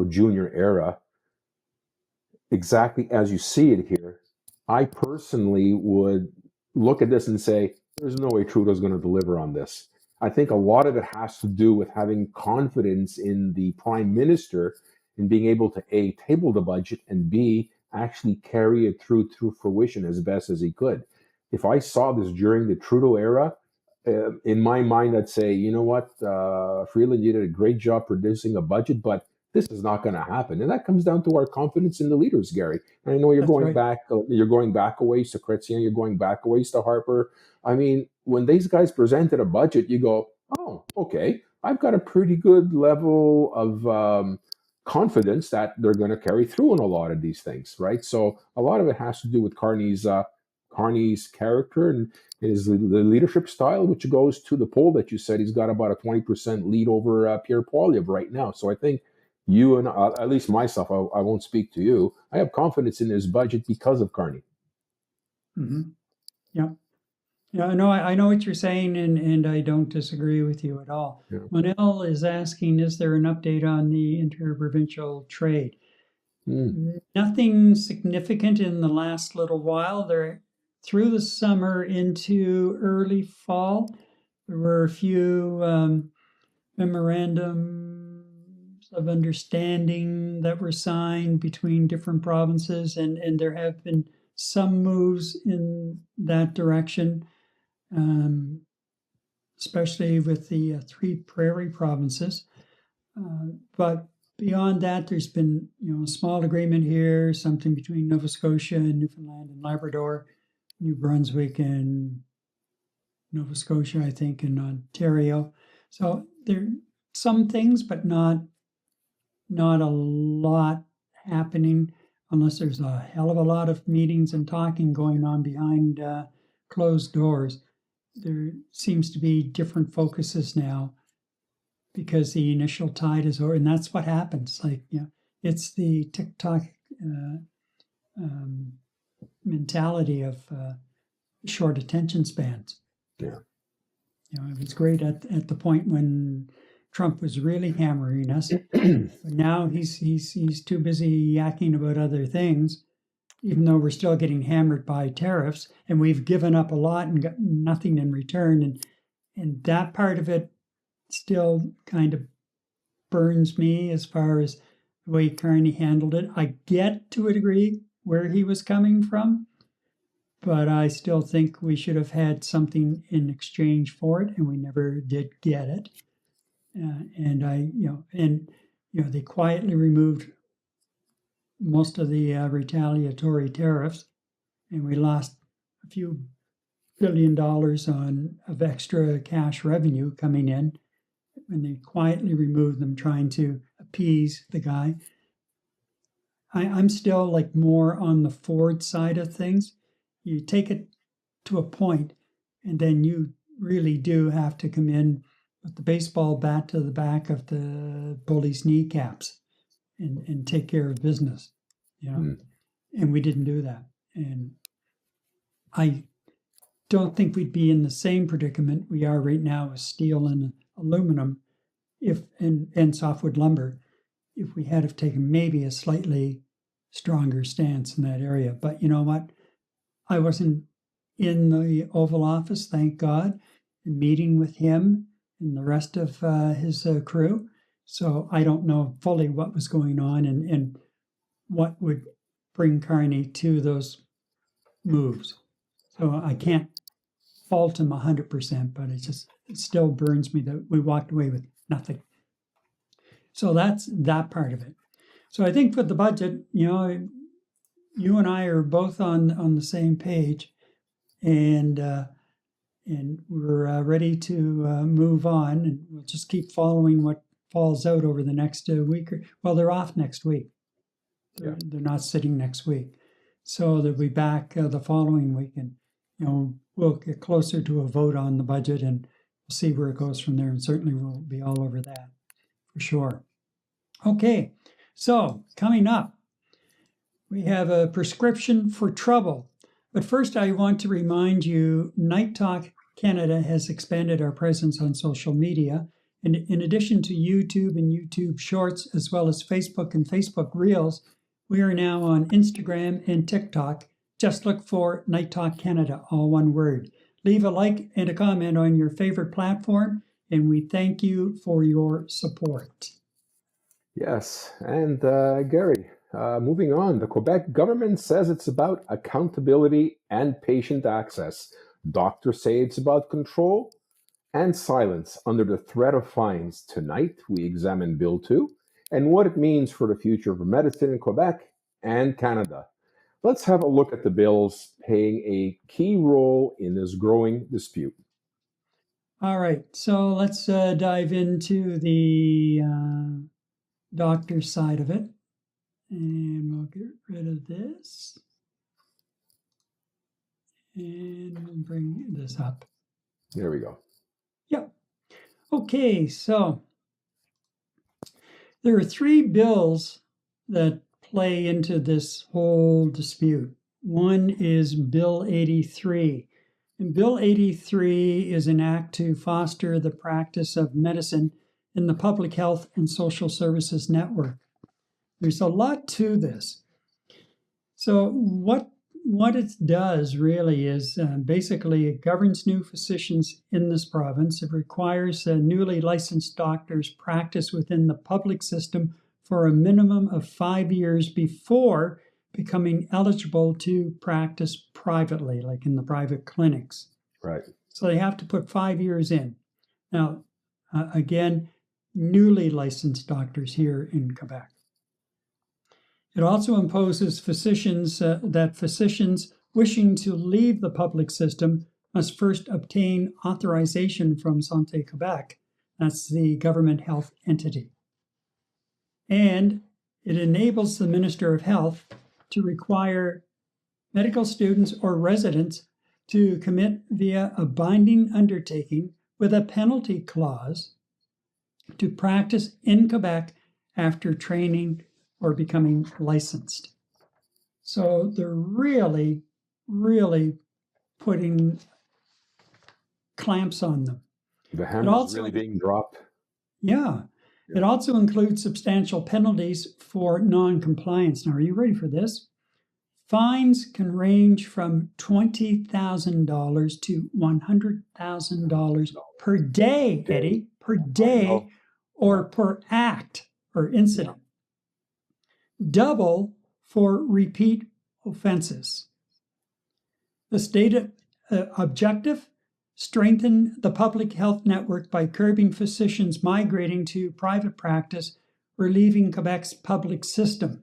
Jr. era, exactly as you see it here. I personally would look at this and say, there's no way Trudeau's going to deliver on this. I think a lot of it has to do with having confidence in the Prime Minister in being able to, A, table the budget, and B, actually carry it through fruition as best as he could. If I saw this during the Trudeau era, in my mind, I'd say, you know what, Freeland, you did a great job producing a budget, but this is not going to happen. And that comes down to our confidence in the leaders, Gary. And I know you're going back a ways to Chrétien, you're going back a ways to Harper. I mean, when these guys presented a budget, you go, oh, okay, I've got a pretty good level of confidence that they're going to carry through on a lot of these things, right? So a lot of it has to do with Carney's character and his the leadership style, which goes to the poll that you said he's got about a 20% lead over Pierre Poilievre right now. So I think you and at least myself, I won't speak to you. I have confidence in his budget because of Carney.
Mm-hmm. Yeah. Yeah, I know what you're saying, and I don't disagree with you at all.
Yeah.
Manel is asking, is there an update on the interprovincial trade? Nothing significant in the last little while. They're through the summer into early fall. There were a few memorandums of understanding that were signed between different provinces, and there have been some moves in that direction. Especially with the three prairie provinces. But beyond that, there's been a small agreement here, something between Nova Scotia and Newfoundland and Labrador, New Brunswick and Nova Scotia, I think, and Ontario. So there are some things, but not a lot happening unless there's a hell of a lot of meetings and talking going on behind closed doors. There seems to be different focuses now because the initial tide is over, and that's what happens. It's the TikTok mentality of short attention spans.
Yeah.
It was great at the point when Trump was really hammering us, but now he's too busy yakking about other things. Even though we're still getting hammered by tariffs, and we've given up a lot and got nothing in return, and that part of it still kind of burns me as far as the way Carney handled it. I get to a degree where he was coming from, but I still think we should have had something in exchange for it, and we never did get it. They quietly removed most of the retaliatory tariffs, and we lost a few $1 billion of extra cash revenue coming in when they quietly removed them, trying to appease the guy. I'm still more on the Ford side of things. You take it to a point, and then you really do have to come in with the baseball bat to the back of the bully's kneecaps and take care of business. And we didn't do that. And I don't think we'd be in the same predicament we are right now with steel and aluminum and softwood lumber if we had have taken maybe a slightly stronger stance in that area. But you know what? I wasn't in the Oval Office, thank God, meeting with him and the rest of his crew. So I don't know fully what was going on and what would bring Carney to those moves. So I can't fault him 100%, but it still burns me that we walked away with nothing. So that's that part of it. So I think for the budget, you and I are both on the same page, and we're ready to move on, and we'll just keep following what falls out over the next week. They're off next week. They're not sitting next week. So they'll be back the following week, and we'll get closer to a vote on the budget, and we'll see where it goes from there. And certainly we'll be all over that for sure. Okay, so coming up, we have a prescription for trouble. But first, I want to remind you, Night Talk Canada has expanded our presence on social media. And in addition to YouTube and YouTube Shorts, as well as Facebook and Facebook Reels, we are now on Instagram and TikTok. Just look for Night Talk Canada, all one word. Leave a like and a comment on your favorite platform, and we thank you for your support.
Yes, and Gary, moving on, the Quebec government says it's about accountability and patient access. Doctors say it's about control and silence under the threat of fines. Tonight, we examine Bill 2 and what it means for the future of medicine in Quebec and Canada. Let's have a look at the bills playing a key role in this growing dispute.
All right, so let's dive into the doctor side of it. And we'll get rid of this. And we'll bring this up.
There we go.
Yep. Okay, so there are three bills that play into this whole dispute. One is Bill 83. And Bill 83 is an act to foster the practice of medicine in the public health and social services network. There's a lot to this. So what it does really is basically it governs new physicians in this province. It requires newly licensed doctors practice within the public system for a minimum of 5 years before becoming eligible to practice privately, like in the private clinics.
Right.
So they have to put 5 years in. Now, again, newly licensed doctors here in Quebec. It also imposes that physicians wishing to leave the public system must first obtain authorization from Santé Quebec. That's the government health entity. And it enables the Minister of Health to require medical students or residents to commit via a binding undertaking with a penalty clause to practice in Quebec after training or becoming licensed. So they're really, really putting clamps on them.
The hammer is really being dropped.
Yeah. It also includes substantial penalties for non-compliance. Now, are you ready for this? Fines can range from $20,000 to $100,000 per day, Eddie, per day, or per act or incident. Double for repeat offenses. The stated objective: strengthen the public health network by curbing physicians migrating to private practice or leaving Quebec's public system.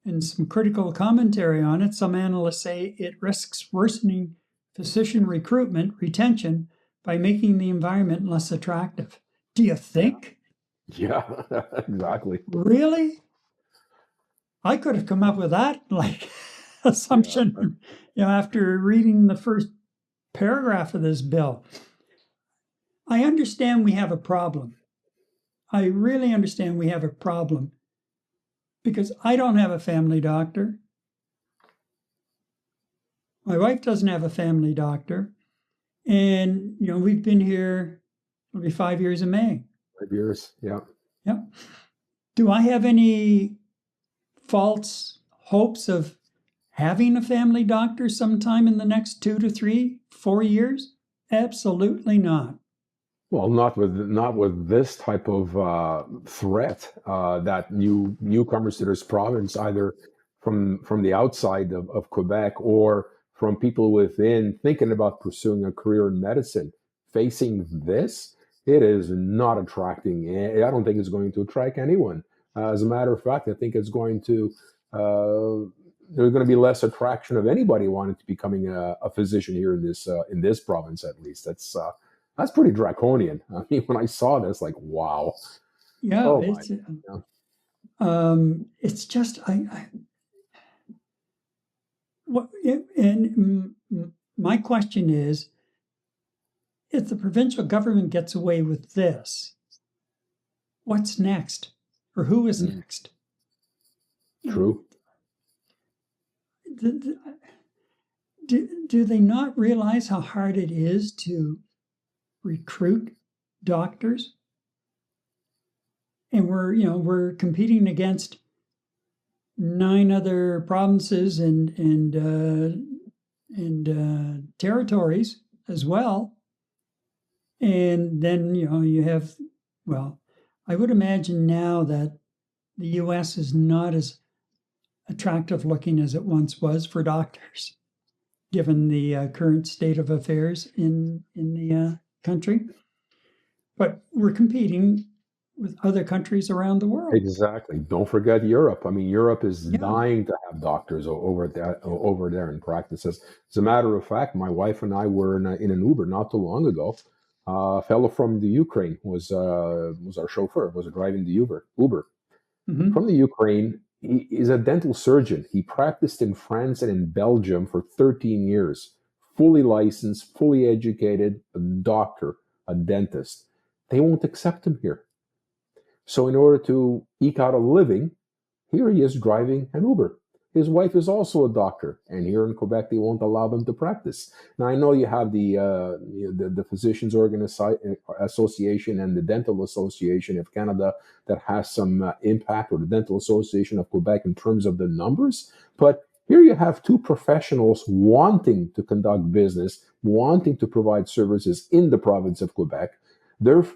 And some critical commentary on it, some analysts say it risks worsening physician recruitment, retention, by making the environment less attractive. Do you think?
Yeah, exactly.
Really? I could have come up with that assumption, after reading the first paragraph of this bill. I understand we have a problem. I really understand we have a problem because I don't have a family doctor. My wife doesn't have a family doctor. And, we've been here, it'll be 5 years in May.
5 years, yeah.
Yeah. Do I have any false hopes of having a family doctor sometime in the next 2 to 3, 4 years? Absolutely not.
Well, not with this type of threat that newcomers to this province, either from the outside of Quebec or from people within thinking about pursuing a career in medicine, facing this, it is not attracting. I don't think it's going to attract anyone. As a matter of fact, I think it's going to, there's going to be less attraction of anybody wanting to becoming a physician here in this province, at least. That's pretty draconian. I mean, when I saw this, like, wow.
Yeah, it's just, my question is, if the provincial government gets away with this, what's next? Or who is next?
True.
Do they not realize how hard it is to recruit doctors? And we're competing against 9 other provinces and territories as well. And then you have, I would imagine now that the U.S. is not as attractive looking as it once was for doctors, given the current state of affairs in the country. But we're competing with other countries around the world.
Exactly. Don't forget Europe. I mean, Europe is dying to have doctors over there in practices. As a matter of fact, my wife and I were in an Uber not too long ago, A fellow from the Ukraine was our chauffeur, was driving the Uber.
Mhm.
From the Ukraine. He is a dental surgeon. He practiced in France and in Belgium for 13 years, fully licensed, fully educated, a doctor, a dentist. They won't accept him here. So, in order to eke out a living, here he is driving an Uber. His wife is also a doctor, and here in Quebec, they won't allow them to practice. Now, I know you have the Physicians Association and the Dental Association of Canada that has some impact, or the Dental Association of Quebec in terms of the numbers. But here you have two professionals wanting to conduct business, wanting to provide services in the province of Quebec.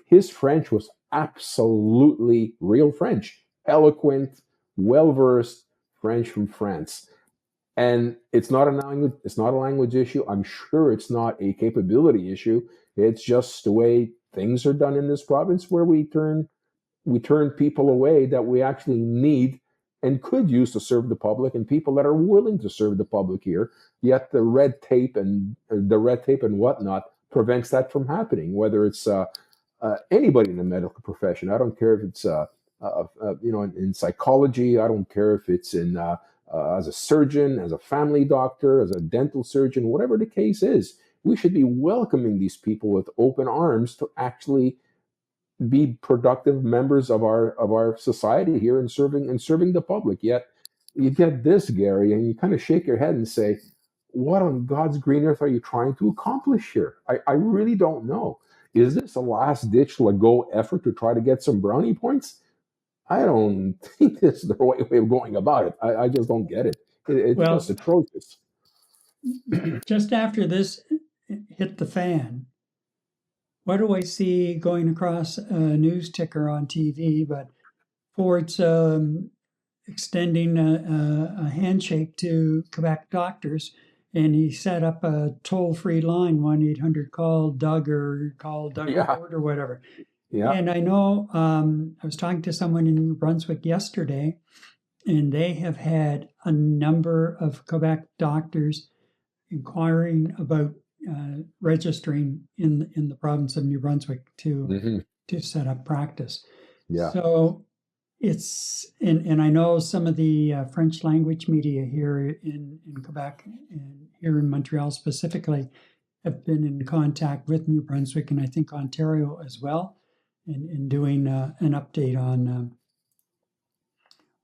His French was absolutely real French, eloquent, well versed French from France. And it's not a language issue. I'm sure it's not a capability issue. It's just the way things are done in this province, where we turn people away that we actually need and could use to serve the public, and people that are willing to serve the public here. Yet the red tape and whatnot prevents that from happening. Whether it's anybody in the medical profession, I don't care if it's in psychology. I don't care if it's in as a surgeon, as a family doctor, as a dental surgeon, whatever the case is. We should be welcoming these people with open arms to actually be productive members of our society here, and serving the public. Yet you get this, Gary, and you kind of shake your head and say, what on God's green earth are you trying to accomplish here? I really don't know. Is this a last ditch Legault effort to try to get some brownie points? I don't think this is the right way of going about it. I just don't get it. It's
Well,
just atrocious.
just after this hit the fan, what do I see going across a news ticker on TV? But Ford's extending a handshake to Quebec doctors, and he set up a toll-free line, 1-800-CALL-DOUG or call Doug
Yeah.
Ford or whatever.
Yeah.
And I know I was talking to someone in New Brunswick yesterday, and they have had a number of Quebec doctors inquiring about registering in the province of New Brunswick to set up practice.
Yeah.
So it's and I know some of the French language media here in Quebec and here in Montreal specifically have been in contact with New Brunswick, and I think Ontario as well, in doing an update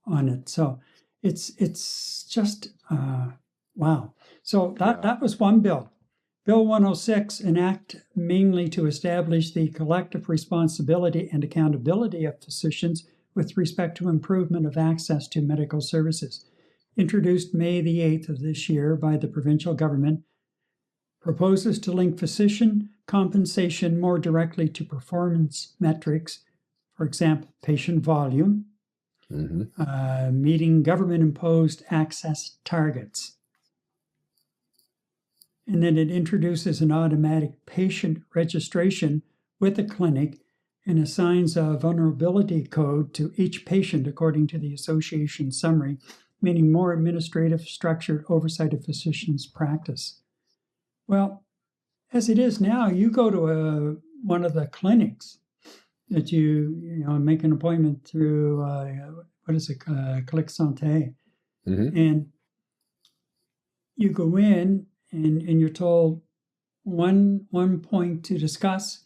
on it. So it's just wow. So that was one bill. Bill 106, an act mainly to establish the collective responsibility and accountability of physicians with respect to improvement of access to medical services. Introduced May the 8th of this year by the provincial government, proposes to link physician compensation more directly to performance metrics, for example, patient volume, meeting government-imposed access targets. And then it introduces an automatic patient registration with a clinic and assigns a vulnerability code to each patient according to the association summary, meaning more administrative structured oversight of physicians' practice. Well, as it is now, you go to one of the clinics that you make an appointment through, Click Santé, and you go in and you're told one point to discuss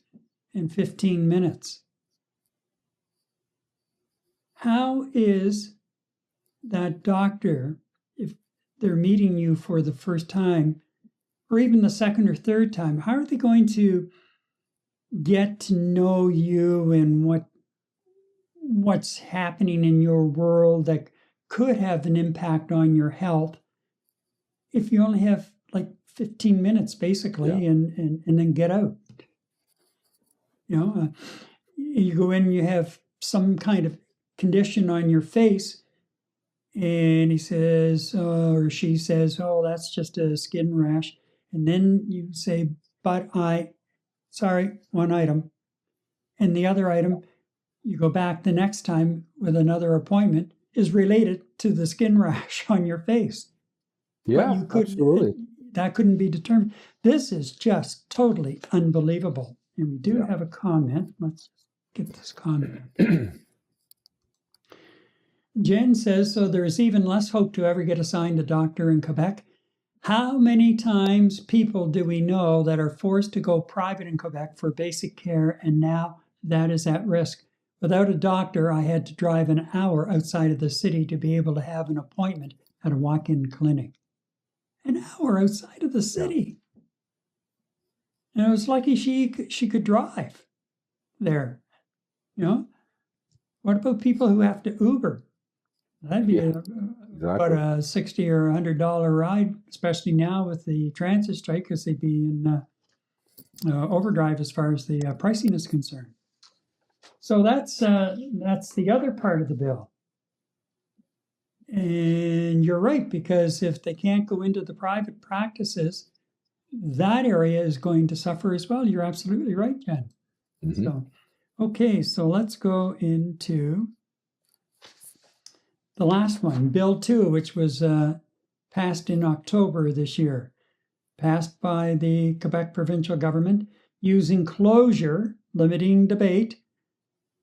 in 15 minutes. How is that doctor, if they're meeting you for the first time, or even the second or third time, how are they going to get to know you and what's happening in your world that could have an impact on your health if you only have like 15 minutes basically, and then get out? You go in and you have some kind of condition on your face, and he says, or she says, oh, that's just a skin rash. And then you say, but sorry, one item. And the other item, you go back the next time with another appointment, is related to the skin rash on your face.
Yeah,
but you couldn't,
absolutely.
That couldn't be determined. This is just totally unbelievable. And we do have a comment. Let's get this comment. Jen says, so there is even less hope to ever get assigned a doctor in Quebec. How many times people do we know that are forced to go private in Quebec for basic care, and now that is at risk? Without a doctor, I had to drive an hour outside of the city to be able to have an appointment at a walk-in clinic. An hour outside of the city. And I was lucky she could drive there. You know? What about people who have to Uber? That'd be about a $60 or $100 ride, especially now with the transit strike, because they'd be in overdrive as far as the pricing is concerned. So that's the other part of the bill. And you're right, because if they can't go into the private practices, that area is going to suffer as well. You're absolutely right, Jen. Mm-hmm. So, okay, so let's go into the last one, Bill 2, which was passed in October this year, passed by the Quebec provincial government using closure, limiting debate.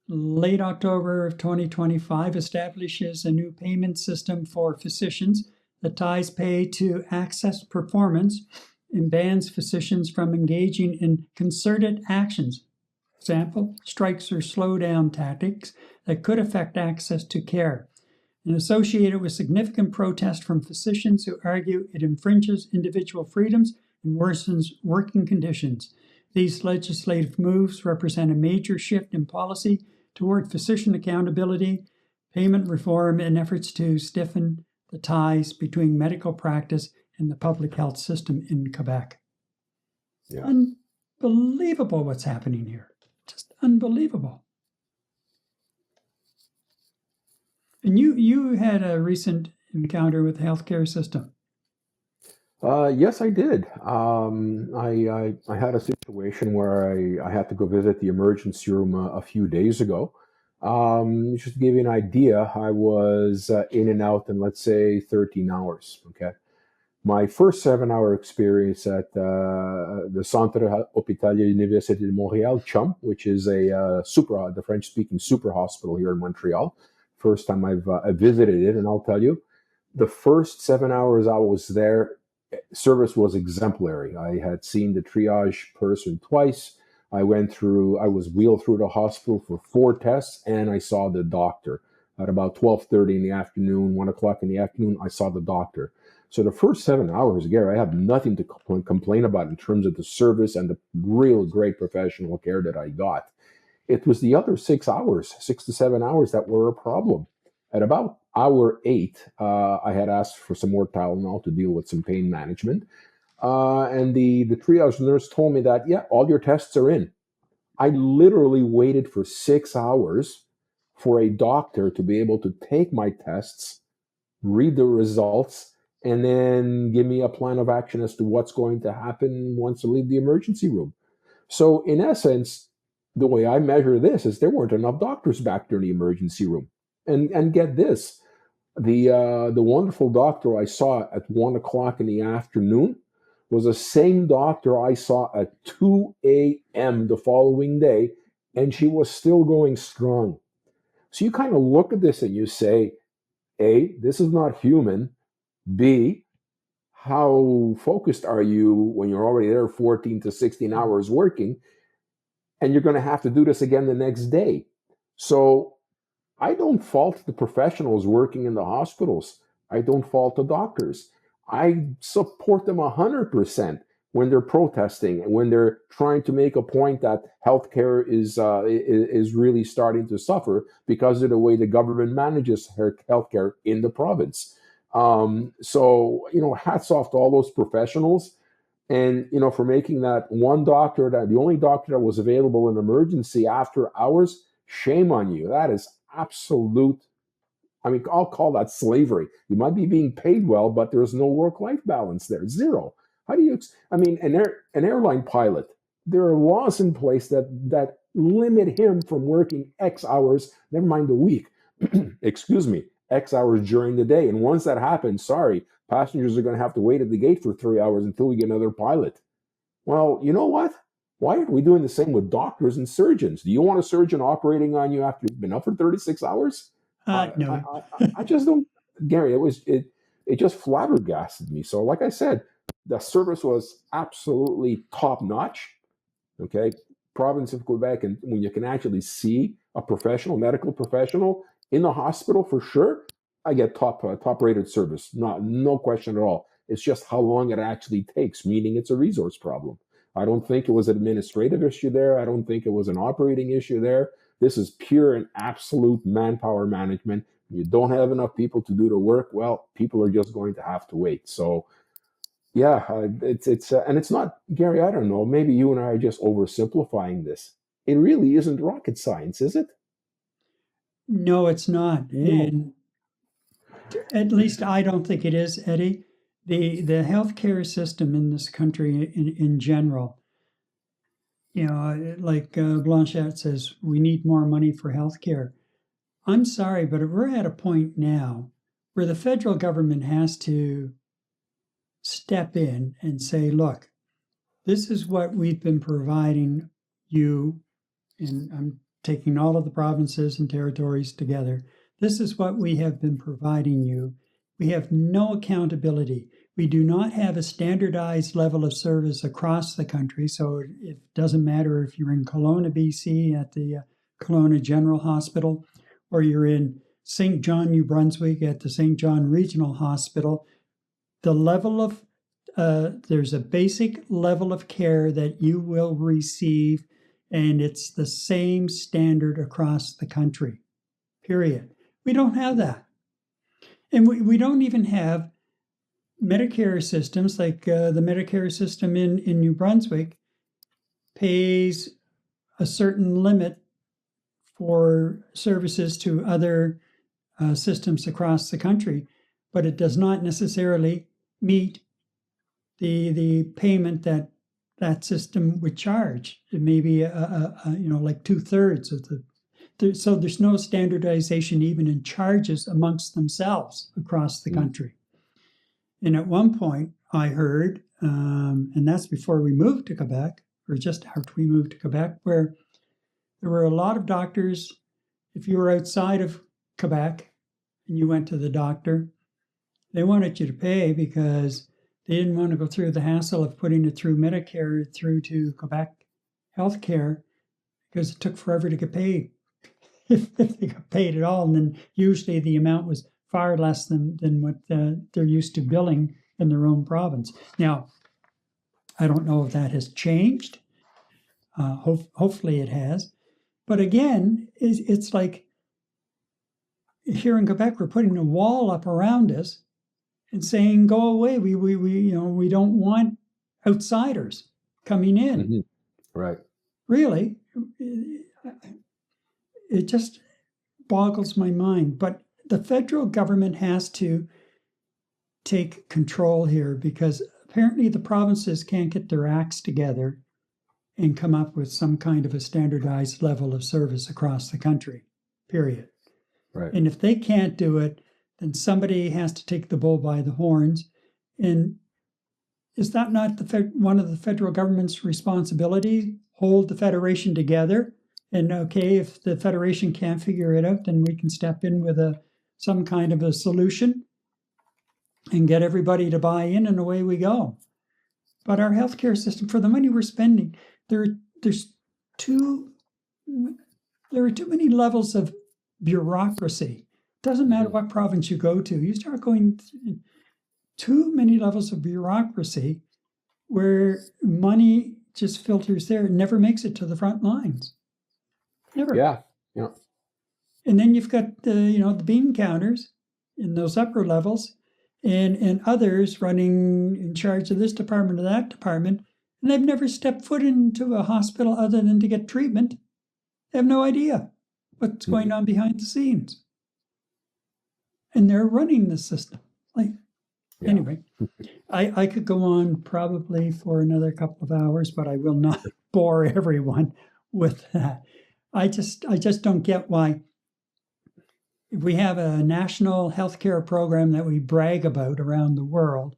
Late October of 2025 establishes a new payment system for physicians that ties pay to access performance and bans physicians from engaging in concerted actions. Example, strikes or slowdown tactics that could affect access to care, and associated with significant protest from physicians who argue it infringes individual freedoms and worsens working conditions. These legislative moves represent a major shift in policy toward physician accountability, payment reform, and efforts to stiffen the ties between medical practice and the public health system in Quebec. Yeah. Unbelievable what's happening here. Just unbelievable. And you had a recent encounter with the healthcare system.
Yes, I did. I had a situation where I had to go visit the emergency room a few days ago. Just to give you an idea, I was in and out in, let's say, 13 hours. Okay. My first 7-hour experience at the Centre Hospitalier Université de Montréal, CHUM, which is the French-speaking super hospital here in Montreal. First time I've visited it, and I'll tell you, the first 7 hours I was there, service was exemplary. I had seen the triage person twice. I was wheeled through the hospital for 4 tests, and I saw the doctor. At about 12:30 in the afternoon, 1 o'clock in the afternoon, I saw the doctor. So the first 7 hours, Gary, I have nothing to complain about in terms of the service and the real great professional care that I got. It was the other 6 to 7 hours that were a problem. At about hour 8, I had asked for some more Tylenol to deal with some pain management. And the triage nurse told me that, yeah, all your tests are in. I literally waited for 6 hours for a doctor to be able to take my tests, read the results, and then give me a plan of action as to what's going to happen once I leave the emergency room. So in essence, the way I measure this is there weren't enough doctors back there in the emergency room. And get this, the wonderful doctor I saw at 1 o'clock in the afternoon was the same doctor I saw at 2 a.m. the following day, and she was still going strong. So you kind of look at this and you say, A, this is not human. B, how focused are you when you're already there 14 to 16 hours working, and you're going to have to do this again the next day? So I don't fault the professionals working in the hospitals. I don't fault the doctors. I support them 100% when they're protesting and when they're trying to make a point that healthcare is really starting to suffer because of the way the government manages healthcare in the province. So, hats off to all those professionals. And, for making that one doctor, that the only doctor that was available in emergency after hours, shame on you. That is absolute. I'll call that slavery. You might be being paid well, but there's no work-life balance there. Zero. How do you, an airline pilot, there are laws in place that limit him from working X hours, never mind the week, excuse me, X hours during the day. And once that happens, sorry, passengers are going to have to wait at the gate for 3 hours until we get another pilot. Well, you know what? Why aren't we doing the same with doctors and surgeons? Do you want a surgeon operating on you after you've been up for 36 hours?
No.
I just don't, Gary. It just flabbergasted me. So, like I said, the service was absolutely top notch. Okay, province of Quebec, and when you can actually see a professional, medical professional in the hospital, for sure, I get top rated service. No question at all. It's just how long it actually takes, meaning it's a resource problem. I don't think it was an administrative issue there. I don't think it was an operating issue there. This is pure and absolute manpower management. You don't have enough people to do the work. Well, people are just going to have to wait. So, yeah, and it's not, Gary. I don't know. Maybe you and I are just oversimplifying this. It really isn't rocket science, is it?
No, it's not.
No.
And at least I don't think it is, Eddie. The healthcare system in this country in general, like Blanchette says, we need more money for healthcare. I'm sorry, but we're at a point now where the federal government has to step in and say, look, this is what we've been providing you, and I'm taking all of the provinces and territories together. This is what we have been providing you. We have no accountability. We do not have a standardized level of service across the country, so it doesn't matter if you're in Kelowna, BC at the Kelowna General Hospital, or you're in St. John, New Brunswick at the St. John Regional Hospital. The level of, there's a basic level of care that you will receive, and it's the same standard across the country, period. We don't have that. And we don't even have Medicare systems, like the Medicare system in New Brunswick pays a certain limit for services to other systems across the country, but it does not necessarily meet the payment that system would charge. It may be like 2/3 of so there's no standardization even in charges amongst themselves across the country. And at one point I heard, and that's before we moved to Quebec, or just after we moved to Quebec, where there were a lot of doctors, if you were outside of Quebec and you went to the doctor, they wanted you to pay because they didn't want to go through the hassle of putting it through Medicare through to Quebec healthcare, because it took forever to get paid. If they got paid at all, and then usually the amount was far less than what they're used to billing in their own province. Now, I don't know if that has changed. Hopefully it has. But again, it's like here in Quebec, we're putting a wall up around us and saying, "Go away. We don't want outsiders coming in."
Mm-hmm. Right.
Really, it just boggles my mind. But the federal government has to take control here, because apparently the provinces can't get their acts together and come up with some kind of a standardized level of service across the country, period.
Right.
And if they can't do it, then somebody has to take the bull by the horns. And is that not one of the federal government's responsibility? Hold the federation together. And okay, if the federation can't figure it out, then we can step in with some kind of a solution and get everybody to buy in, and away we go. But our healthcare system, for the money we're spending, there are too many levels of bureaucracy. Doesn't matter what province you go to, you start going too many levels of bureaucracy where money just filters there and never makes it to the front lines. Never.
Yeah.
And then you've got the bean counters in those upper levels, and others running in charge of this department or that department, and they've never stepped foot into a hospital other than to get treatment. They have no idea what's going on behind the scenes. And they're running the system. Anyway, I could go on probably for another couple of hours, but I will not bore everyone with that. I just don't get why we have a national healthcare program that we brag about around the world.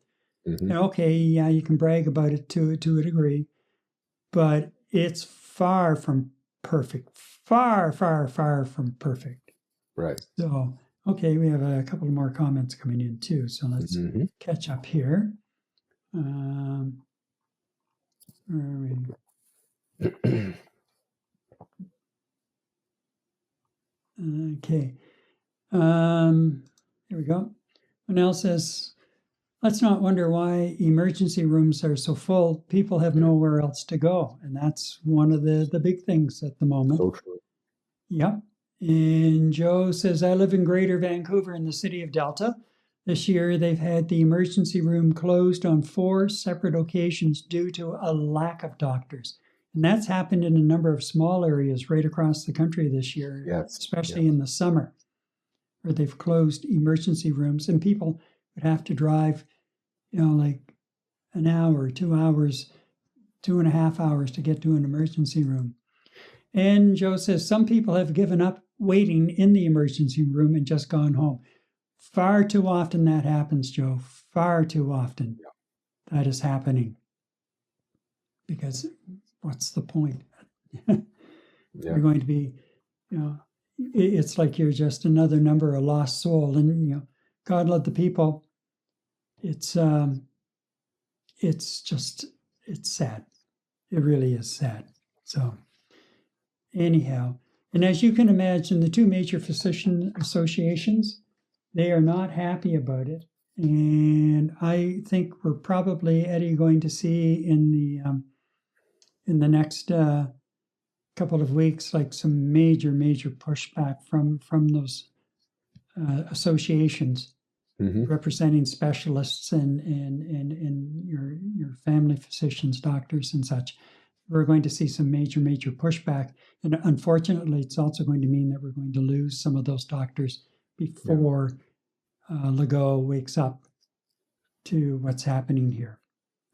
Mm-hmm. And okay, yeah, you can brag about it to a degree, but it's far from perfect. Far, far, far from perfect.
Right.
So, okay, we have a couple more comments coming in too. So let's catch up here. Where are we? Okay. Here we go. Manel says, let's not wonder why emergency rooms are so full. People have nowhere else to go. And that's one of the big things at the moment.
So true.
Yep. And Joe says, I live in Greater Vancouver in the city of Delta. This year, they've had the emergency room closed on 4 separate occasions due to a lack of doctors. And that's happened in a number of small areas right across the country this year, especially in the summer, where they've closed emergency rooms and people would have to drive, like an hour, 2 hours, 2.5 hours to get to an emergency room. And Joe says, some people have given up waiting in the emergency room and just gone home. Far too often that happens, Joe. Far too often that is happening. Because what's the point? You're going to be, it's like you're just another number, a lost soul. And, God love the people. It's sad. It really is sad. So anyhow, and as you can imagine, the 2 major physician associations, they are not happy about it. And I think we're probably, Eddie, going to see in the next couple of weeks, like some major pushback from those associations representing specialists and your family physicians, doctors and such. We're going to see some major pushback. And unfortunately, it's also going to mean that we're going to lose some of those doctors before Legault wakes up to what's happening here.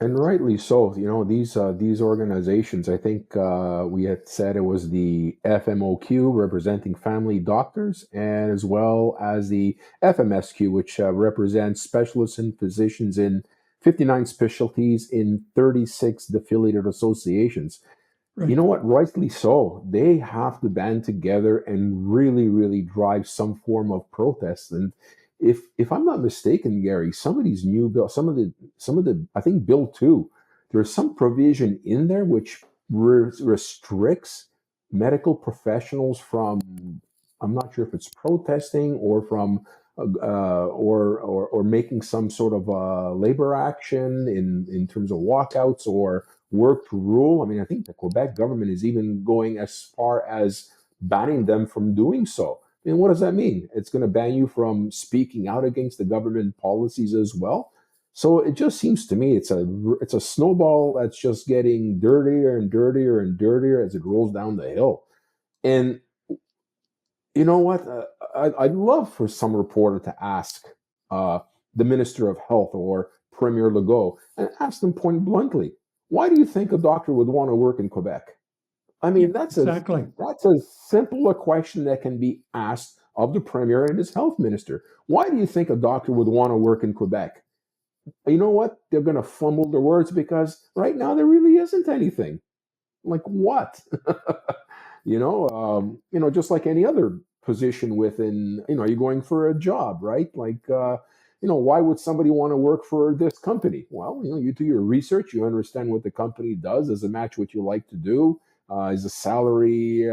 And rightly so. These organizations, I think we had said it was the FMOQ representing family doctors, and as well as the FMSQ, which represents specialists and physicians in 59 specialties in 36 affiliated associations. Right. You know what? Rightly so. They have to band together and really drive some form of protest. And if I'm not mistaken, Gary, some of these new bills, some of the, I think Bill 2, there's some provision in there which restricts medical professionals from, I'm not sure if it's protesting or from or making some sort of labor action in terms of walkouts or work to rule. I mean, I think the Quebec government is even going as far as banning them from doing so. I mean, what does that mean? It's going to ban you from speaking out against the government policies as well. So it just seems to me it's a snowball that's just getting dirtier and dirtier and dirtier as it rolls down the hill. And you know what? I'd love for some reporter to ask the Minister of Health or Premier Legault and ask them point bluntly, why do you think a doctor would want to work in Quebec? I mean, that's a simple a question that can be asked of the Premier and his Health Minister. Why do you think a doctor would want to work in Quebec? You know what? They're going to fumble their words because right now there really isn't anything. Like what? Just like any other position within, you're going for a job, right? Like, why would somebody want to work for this company? Well, you do your research, you understand what the company does. Does it match what you like to do? Is the salary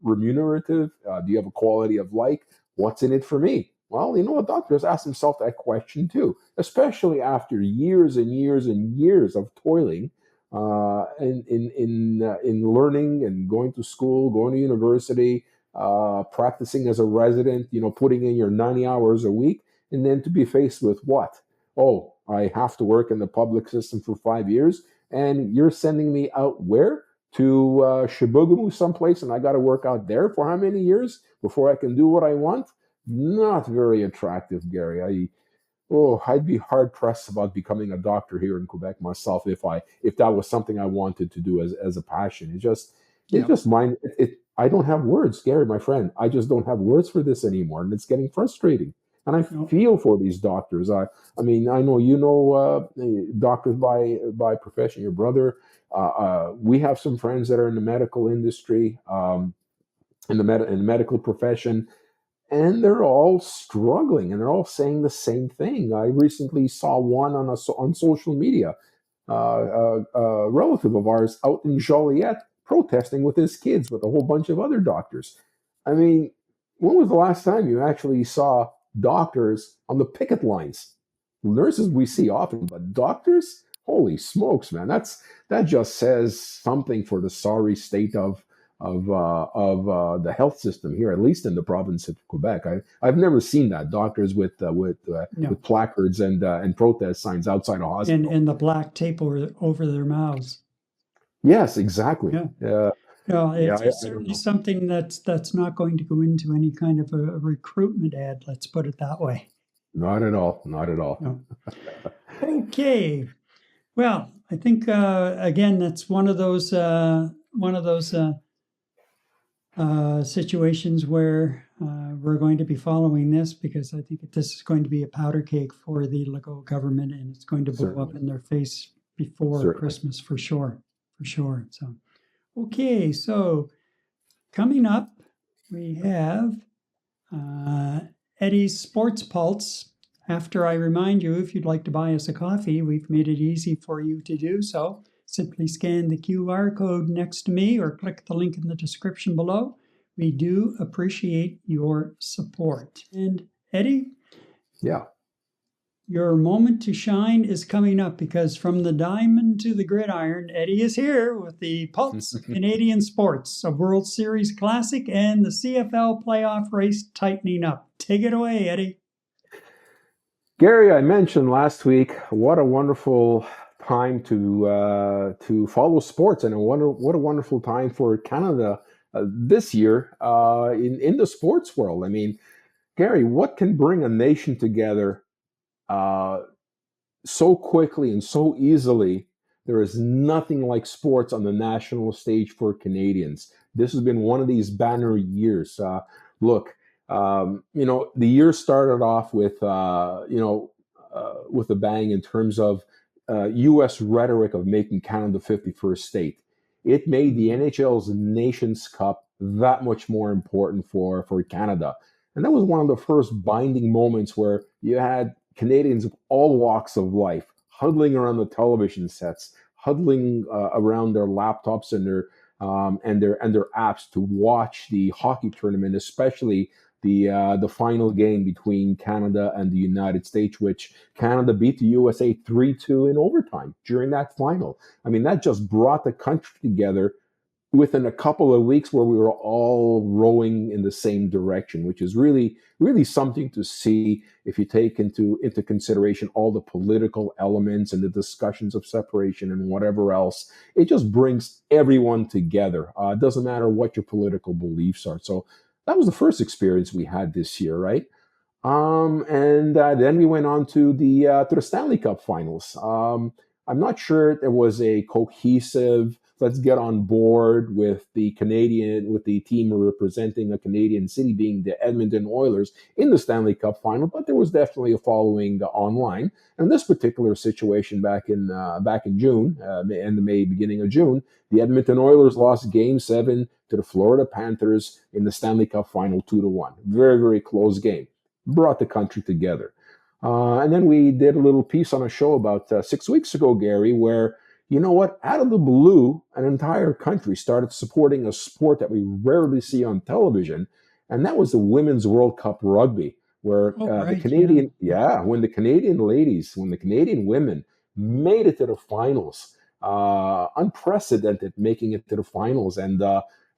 remunerative? Do you have a quality of life? What's in it for me? Well, a doctor has asked himself that question too, especially after years and years and years of toiling in learning and going to school, going to university, practicing as a resident, putting in your 90 hours a week, and then to be faced with what? Oh, I have to work in the public system for 5 years, and you're sending me out where? To Shibugamu someplace, and I got to work out there for how many years before I can do what I want? Not very attractive, Gary. I'd be hard pressed about becoming a doctor here in Quebec myself if that was something I wanted to do as a passion. I don't have words, Gary, my friend. I just don't have words for this anymore, and it's getting frustrating. And I feel for these doctors. I mean, I know doctors by profession. Your brother, we have some friends that are in the medical industry, in the medical profession, and they're all struggling, and they're all saying the same thing. I recently saw one on social media, a relative of ours out in Joliet protesting with his kids with a whole bunch of other doctors. I mean, when was the last time you actually saw doctors on the picket lines? Nurses we see often, but doctors? Holy smokes, man! That just says something for the sorry state of the health system here, at least in the province of Quebec. I've never seen that, doctors with placards and protest signs outside a hospital,
and the black tape over their mouths.
Yes, exactly.
Yeah. No,
Yeah,
it's
I don't
certainly
know.
something that's not going to go into any kind of a recruitment ad. Let's put it that way.
Not at all. Not at all.
No. Okay. Well, I think again that's one of those situations where we're going to be following this, because I think this is going to be a powder keg for the Legault government, and it's going to blow up
Certainly.
in their face before
Certainly.
Christmas for sure. So, okay, so coming up, we have Eddie's Sports Pulse. After I remind you, if you'd like to buy us a coffee, we've made it easy for you to do so. Simply scan the QR code next to me or click the link in the description below. We do appreciate your support. And Eddie,
Yeah.
your moment to shine is coming up, because from the diamond to the gridiron, Eddie is here with the Pulse of Canadian Sports, a World Series classic, and the CFL playoff race tightening up. Take it away, Eddie.
Gary, I mentioned last week what a wonderful time to follow sports, and what a wonderful time for Canada this year in the sports world. I mean, Gary, what can bring a nation together so quickly and so easily? There is nothing like sports on the national stage for Canadians. This has been one of these banner years. Look, the year started off with with a bang in terms of U.S. rhetoric of making Canada the 51st state. It made the NHL's Nations Cup that much more important for Canada. And that was one of the first binding moments where you had Canadians of all walks of life huddling around the television sets, huddling around their laptops and their apps to watch the hockey tournament, especially the final game between Canada and the United States, which Canada beat the USA 3-2 in overtime during that final. I mean, that just brought the country together within a couple of weeks, where we were all rowing in the same direction, which is really, really something to see if you take into consideration all the political elements and the discussions of separation and whatever else. It just brings everyone together. It doesn't matter what your political beliefs are. So that was the first experience we had this year, right? And then we went on to the Stanley Cup Finals. I'm not sure there was a cohesive, let's get on board with the team representing a Canadian city, being the Edmonton Oilers, in the Stanley Cup Final, but there was definitely a following online. And this particular situation back in June, end of May, beginning of June, the Edmonton Oilers lost Game 7 to the Florida Panthers in the Stanley Cup Final 2-1. Very, very close game. Brought the country together. And then we did a little piece on a show about 6 weeks ago, Gary, where, you know what, out of the blue, an entire country started supporting a sport that we rarely see on television, and that was the Women's World Cup Rugby, where the Canadian, when the Canadian women made it to the finals, unprecedented making it to the finals, and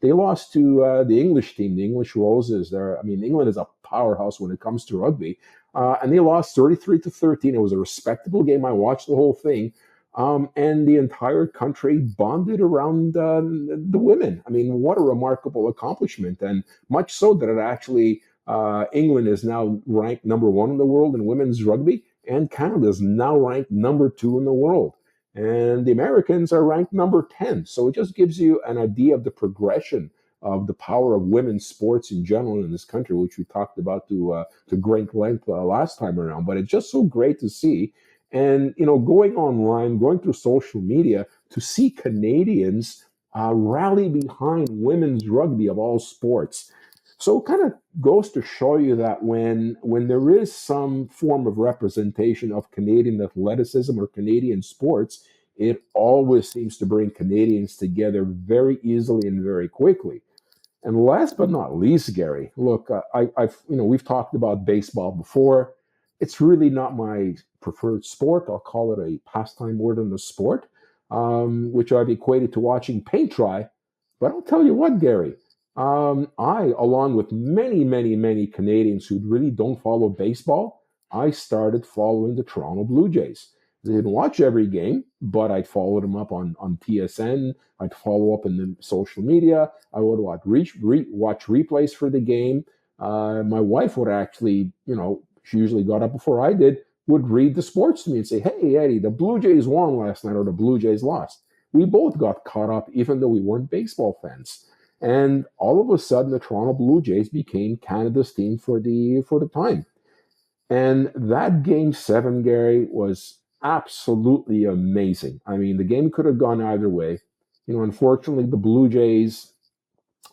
they lost to the English team, the English Roses. England is a powerhouse when it comes to rugby. And they lost 33-13. It was a respectable game. I watched the whole thing. And the entire country bonded around the women. I mean, what a remarkable accomplishment. And much so that it actually, England is now ranked number 1 in the world in women's rugby, and Canada is now ranked number 2 in the world. And the Americans are ranked number 10. So it just gives you an idea of the progression of the power of women's sports in general in this country, which we talked about to great length last time around. But it's just so great to see. And, going online, going through social media to see Canadians rally behind women's rugby of all sports. So it kind of goes to show you that when there is some form of representation of Canadian athleticism or Canadian sports, it always seems to bring Canadians together very easily and very quickly. And last but not least, Gary, look, we've talked about baseball before. It's really not my preferred sport. I'll call it a pastime more than a sport, which I've equated to watching paint dry. But I'll tell you what, Gary, I, along with many, many, many Canadians who really don't follow baseball, I started following the Toronto Blue Jays. I didn't watch every game, but I'd follow them up on TSN. I'd follow up in the social media. I would watch replays for the game. My wife would actually, she usually got up before I did, would read the sports to me and say, "Hey, Eddie, the Blue Jays won last night," or "the Blue Jays lost." We both got caught up, even though we weren't baseball fans. And all of a sudden, the Toronto Blue Jays became Canada's team for the time. And that Game 7, Gary, was absolutely amazing. I mean, the game could have gone either way. Unfortunately, the Blue Jays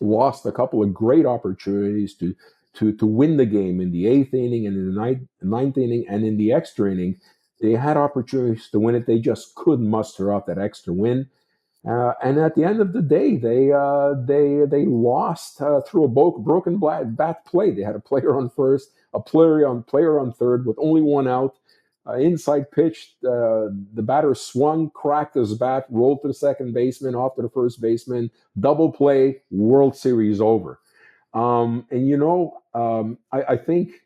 lost a couple of great opportunities to win the game in the 8th inning and in the ninth inning and in the extra inning. They had opportunities to win it. They just couldn't muster up that extra win. And at the end of the day, they lost through a broken bat play. They had a player on first, a player on third, with only one out. Inside pitch, the batter swung, cracked his bat, rolled to the second baseman, off to the first baseman. Double play, World Series over. I think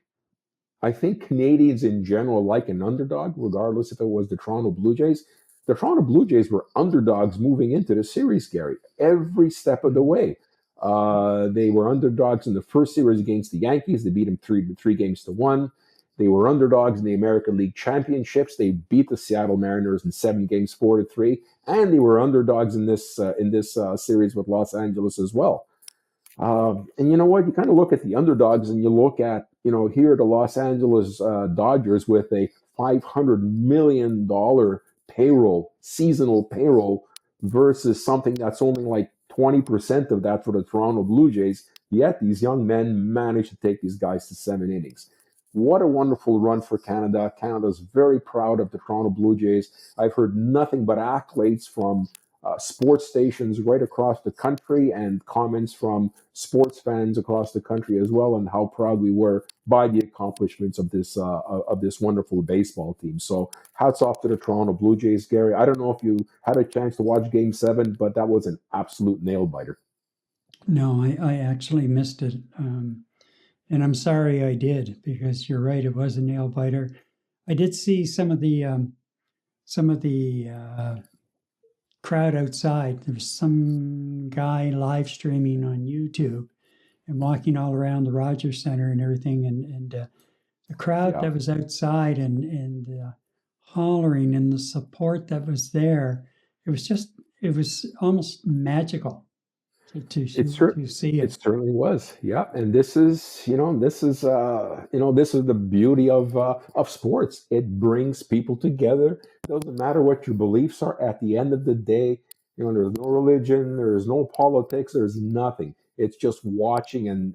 Canadians in general like an underdog, regardless if it was the Toronto Blue Jays. The Toronto Blue Jays were underdogs moving into the series, Gary, every step of the way. They were underdogs in the first series against the Yankees. They beat them three games to 1. They were underdogs in the American League Championships. They beat the Seattle Mariners in 7 games, 4-3, and they were underdogs in this series with Los Angeles as well. And you know what? You kind of look at the underdogs, and you look at here the Los Angeles Dodgers with a $500 million seasonal payroll, versus something that's only like 20% of that for the Toronto Blue Jays. Yet these young men managed to take these guys to 7 innings. What a wonderful run for Canada. Canada's very proud of the Toronto Blue Jays. I've heard nothing but accolades from sports stations right across the country, and comments from sports fans across the country as well, and how proud we were by the accomplishments of this wonderful baseball team. So hats off to the Toronto Blue Jays, Gary. I don't know if you had a chance to watch Game 7, but that was an absolute nail biter.
No, I actually missed it. And I'm sorry I did, because you're right, it was a nail biter. I did see some of the crowd outside. There was some guy live streaming on YouTube and walking all around the Rogers Center and everything, and the crowd that was outside and hollering, and the support that was there, it was almost magical to see it.
It certainly was, yeah. And this is the beauty of sports. It brings people together. It doesn't matter what your beliefs are. At the end of the day, there's no religion, there's no politics, there's nothing. It's just watching and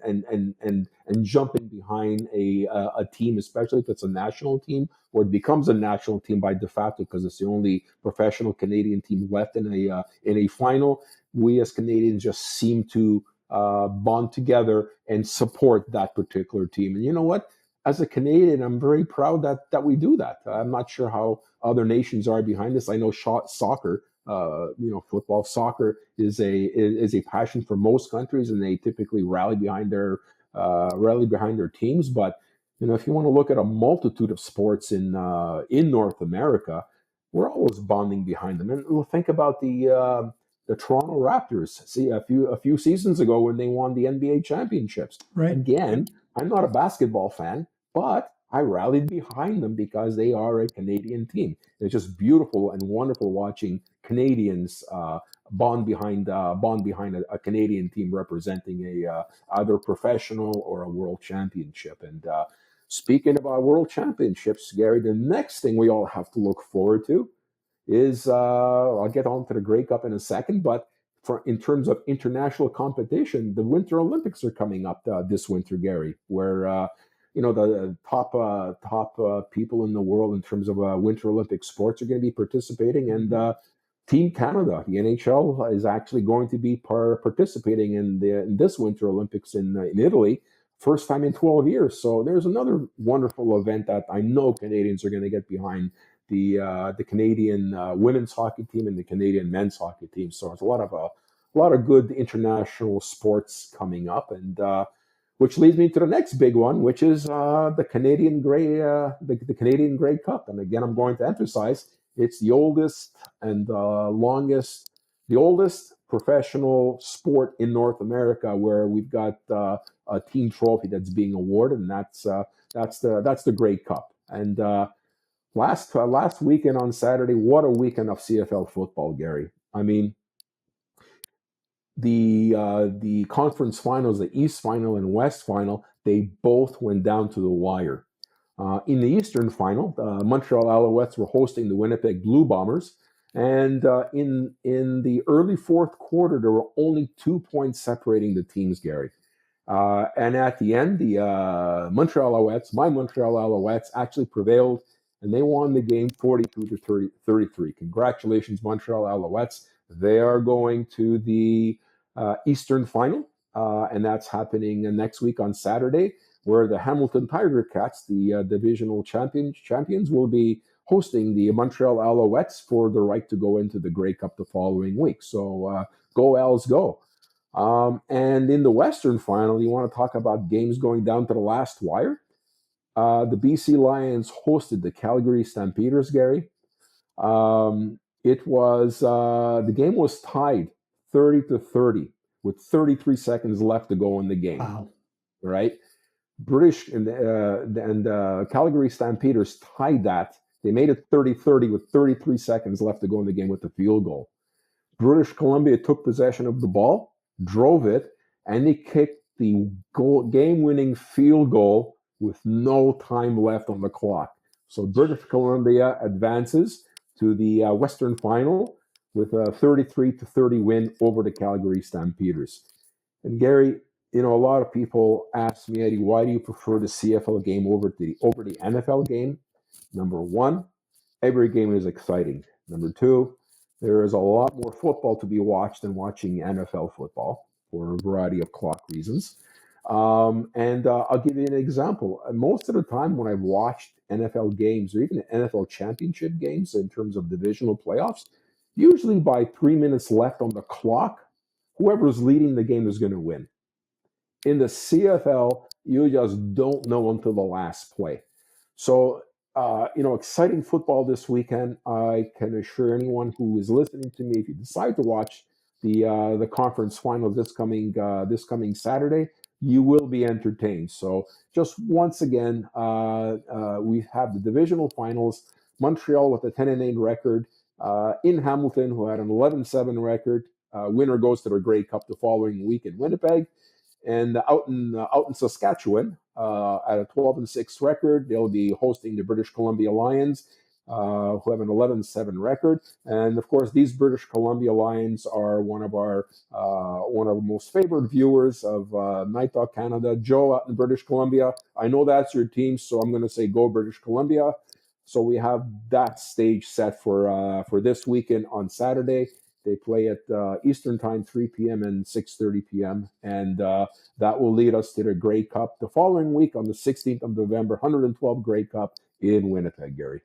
jumping behind a team, especially if it's a national team, or it becomes a national team by de facto because it's the only professional Canadian team left in a final. We as Canadians just seem to bond together and support that particular team. And you know what? As a Canadian, I'm very proud that we do that. I'm not sure how other nations are behind this. I know soccer, football, soccer is a passion for most countries, and they typically rally behind their teams. But if you want to look at a multitude of sports in North America, we're always bonding behind them. And we'll think about the Toronto Raptors. See, a few seasons ago when they won the NBA championships.
Right.
Again, I'm not a basketball fan, but I rallied behind them because they are a Canadian team. It's just beautiful and wonderful watching Canadians bond behind a Canadian team representing either professional or a world championship. And speaking of our world championships, Gary, the next thing we all have to look forward to is I'll get on to the Grey Cup in a second, but in terms of international competition, the Winter Olympics are coming up this winter, Gary, where the top people in the world in terms of Winter Olympic sports are going to be participating, and Team Canada, the NHL, is actually going to be participating in this Winter Olympics in Italy, first time in 12 years. So there's another wonderful event that I know Canadians are going to get behind, the Canadian women's hockey team and the Canadian men's hockey team. So it's a lot of good international sports coming up, and which leads me to the next big one, which is the Canadian the Canadian Grey Cup. And again, I'm going to emphasize it's the oldest and the oldest professional sport in North America, where we've got a team trophy that's being awarded, and that's the Grey Cup. And last weekend on Saturday, what a weekend of CFL football, Gary. I mean, the conference finals, the East Final and West Final, they both went down to the wire. In the Eastern Final, the Montreal Alouettes were hosting the Winnipeg Blue Bombers, and in the early fourth quarter, there were only 2 points separating the teams, Gary. And at the end, the my Montreal Alouettes, actually prevailed, and they won the game 42 to 33. Congratulations, Montreal Alouettes. They are going to the Eastern Final, and that's happening next week on Saturday, where the Hamilton Tiger Cats, the divisional champions, will be hosting the Montreal Alouettes for the right to go into the Grey Cup the following week. So go Als, go. And in the Western Final, you want to talk about games going down to the last wire? The BC Lions hosted the Calgary Stampeders, Gary. The game was tied 30-30 with 33 seconds left to go in the game.
Wow.
Right? British and Calgary Stampeders tied that. They made it 30-30 with 33 seconds left to go in the game with the field goal. British Columbia took possession of the ball, drove it, and they kicked the game-winning field goal with no time left on the clock. So British Columbia advances to the Western Final with a 33-30 win over the Calgary Stampeders. And Gary, a lot of people ask me, Eddie, why do you prefer the CFL game over the NFL game? Number one, every game is exciting. Number two, there is a lot more football to be watched than watching NFL football for a variety of clock reasons. And I'll give you an example. Most of the time when I've watched NFL games or even NFL championship games in terms of divisional playoffs, usually by 3 minutes left on the clock, whoever's leading the game is going to win. In the CFL, you just don't know until the last play. So, exciting football this weekend. I can assure anyone who is listening to me, if you decide to watch the conference final this coming Saturday, you will be entertained. So, just once again, we have the divisional finals. Montreal with a 10-8 record, in Hamilton, who had an 11-7 record. Winner goes to the Grey Cup the following week in Winnipeg. And out in Saskatchewan, at a 12-6 record, they'll be hosting the British Columbia Lions, who have an 11-7 record. And of course, these British Columbia Lions are one of our most favored viewers of Night Talk Canada. Joe out in British Columbia, I know that's your team, so I'm going to say go British Columbia. So we have that stage set for this weekend on Saturday. They play at Eastern Time, 3 p.m. and 6:30 p.m. And that will lead us to the Grey Cup the following week on the 16th of November, 112 Grey Cup in Winnipeg, Gary.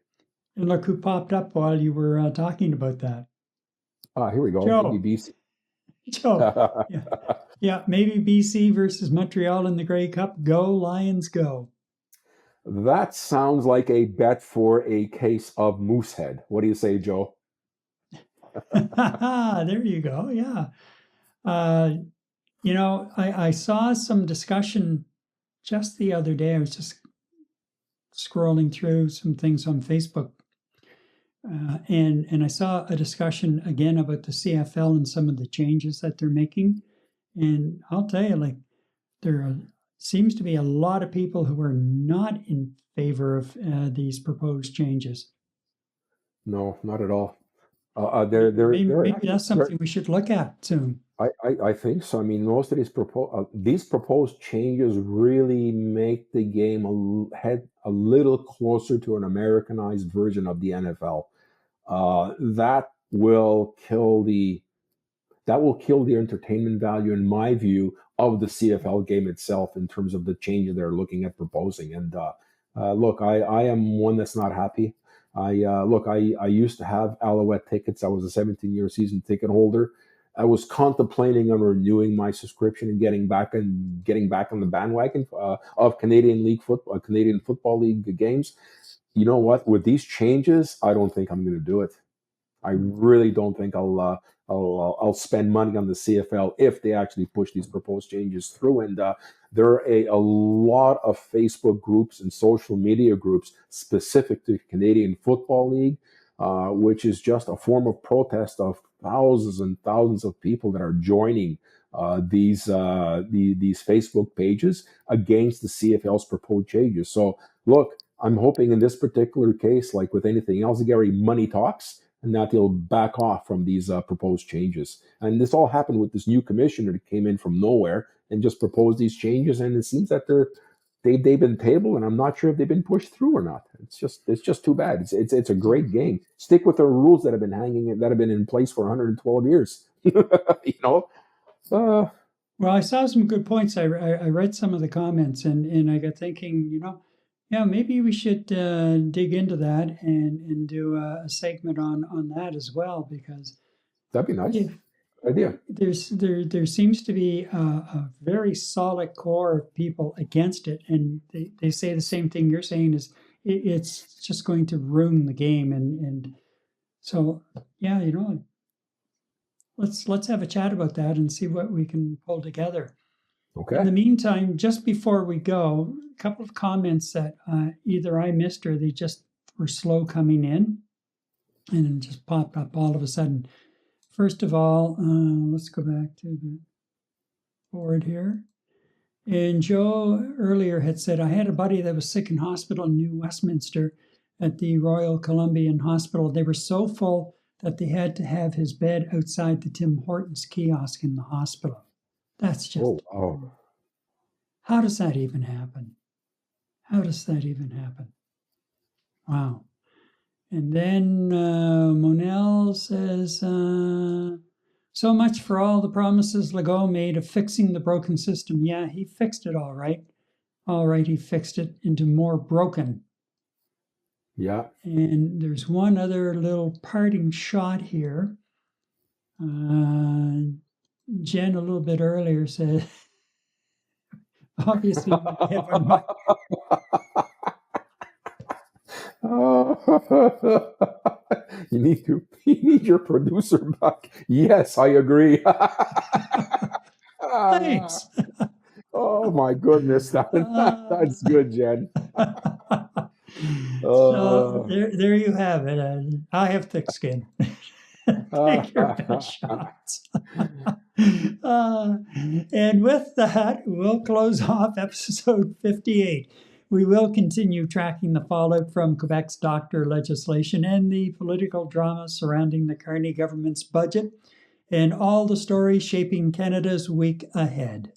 And look who popped up while you were talking about that.
Here we go.
Joe.
Maybe BC.
Joe. Yeah, maybe BC versus Montreal in the Grey Cup. Go, Lions, go.
That sounds like a bet for a case of Moosehead. What do you say, Joe?
There you go. Yeah. I saw some discussion just the other day. I was just scrolling through some things on Facebook, and I saw a discussion again about the CFL and some of the changes that they're making. And I'll tell you, like, seems to be a lot of people who are not in favor of these proposed changes.
No, not at all.
Maybe that's something we should look at soon.
I think so. I mean, most of these proposed changes really make the game head a little closer to an Americanized version of the NFL. That will kill the entertainment value, in my view, of the CFL game itself in terms of the changes they're looking at proposing. And look, I am one that's not happy. I used to have Alouette tickets. I was a 17-year season ticket holder. I was contemplating on renewing my subscription and getting back on the bandwagon of Canadian Football League games. You know what? With these changes, I don't think I'm going to do it. I really don't think I'll spend money on the CFL if they actually push these proposed changes through. And there are a lot of Facebook groups and social media groups specific to Canadian Football League, which is just a form of protest of thousands and thousands of people that are joining these Facebook pages against the CFL's proposed changes. So look, I'm hoping in this particular case, like with anything else, Gary, money talks, and that they'll back off from these proposed changes. And this all happened with this new commissioner that came in from nowhere and just proposed these changes. And it seems that they've been tabled, and I'm not sure if they've been pushed through or not. It's just too bad. It's a great game. Stick with the rules that have been in place for 112 years. You know.
Well, I saw some good points. I read some of the comments, and I got thinking, you know, yeah, maybe we should dig into that and do a segment on that as well, because
that'd be nice. Idea.
There seems to be a very solid core of people against it, and they say the same thing you're saying, is it's just going to ruin the game, and so yeah, you know, let's have a chat about that and see what we can pull together.
Okay.
In the meantime, just before we go, a couple of comments that either I missed or they just were slow coming in, and it just popped up all of a sudden. First of all, let's go back to the board here. And Joe earlier had said, I had a buddy that was sick in hospital in New Westminster at the Royal Columbian Hospital. They were so full that they had to have his bed outside the Tim Hortons kiosk in the hospital. That's just...
Oh.
How does that even happen? Wow. And then Monel says, so much for all the promises Legault made of fixing the broken system. Yeah, he fixed it all right. All right, he fixed it into more broken.
Yeah.
And there's one other little parting shot here. Jen, a little bit earlier, said, obviously,
you need your producer back. Yes, I agree.
Thanks.
Oh my goodness, that's good, Jen.
So there you have it. I have thick skin. Take your best shots. And with that, we'll close off episode 58. We will continue tracking the fallout from Quebec's doctor legislation and the political drama surrounding the Carney government's budget, and all the stories shaping Canada's week ahead.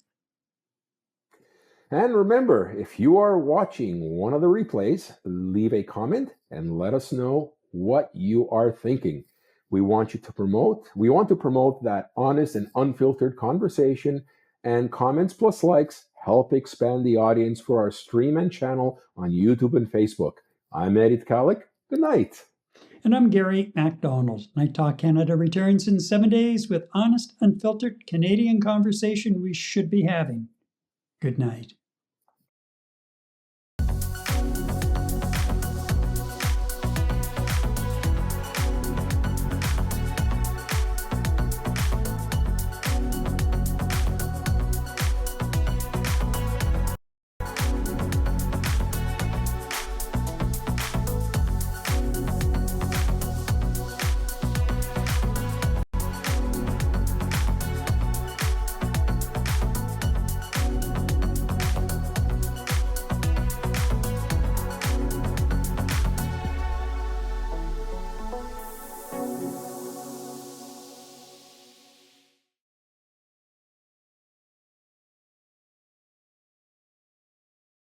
And remember, if you are watching one of the replays, leave a comment and let us know what you are thinking. We want to promote that honest and unfiltered conversation, and comments plus likes help expand the audience for our stream and channel on YouTube and Facebook. I'm Eddie Tkalik. Good night.
And I'm Gary MacDonald. Night Talk Canada returns in 7 days with honest, unfiltered Canadian conversation we should be having. Good night.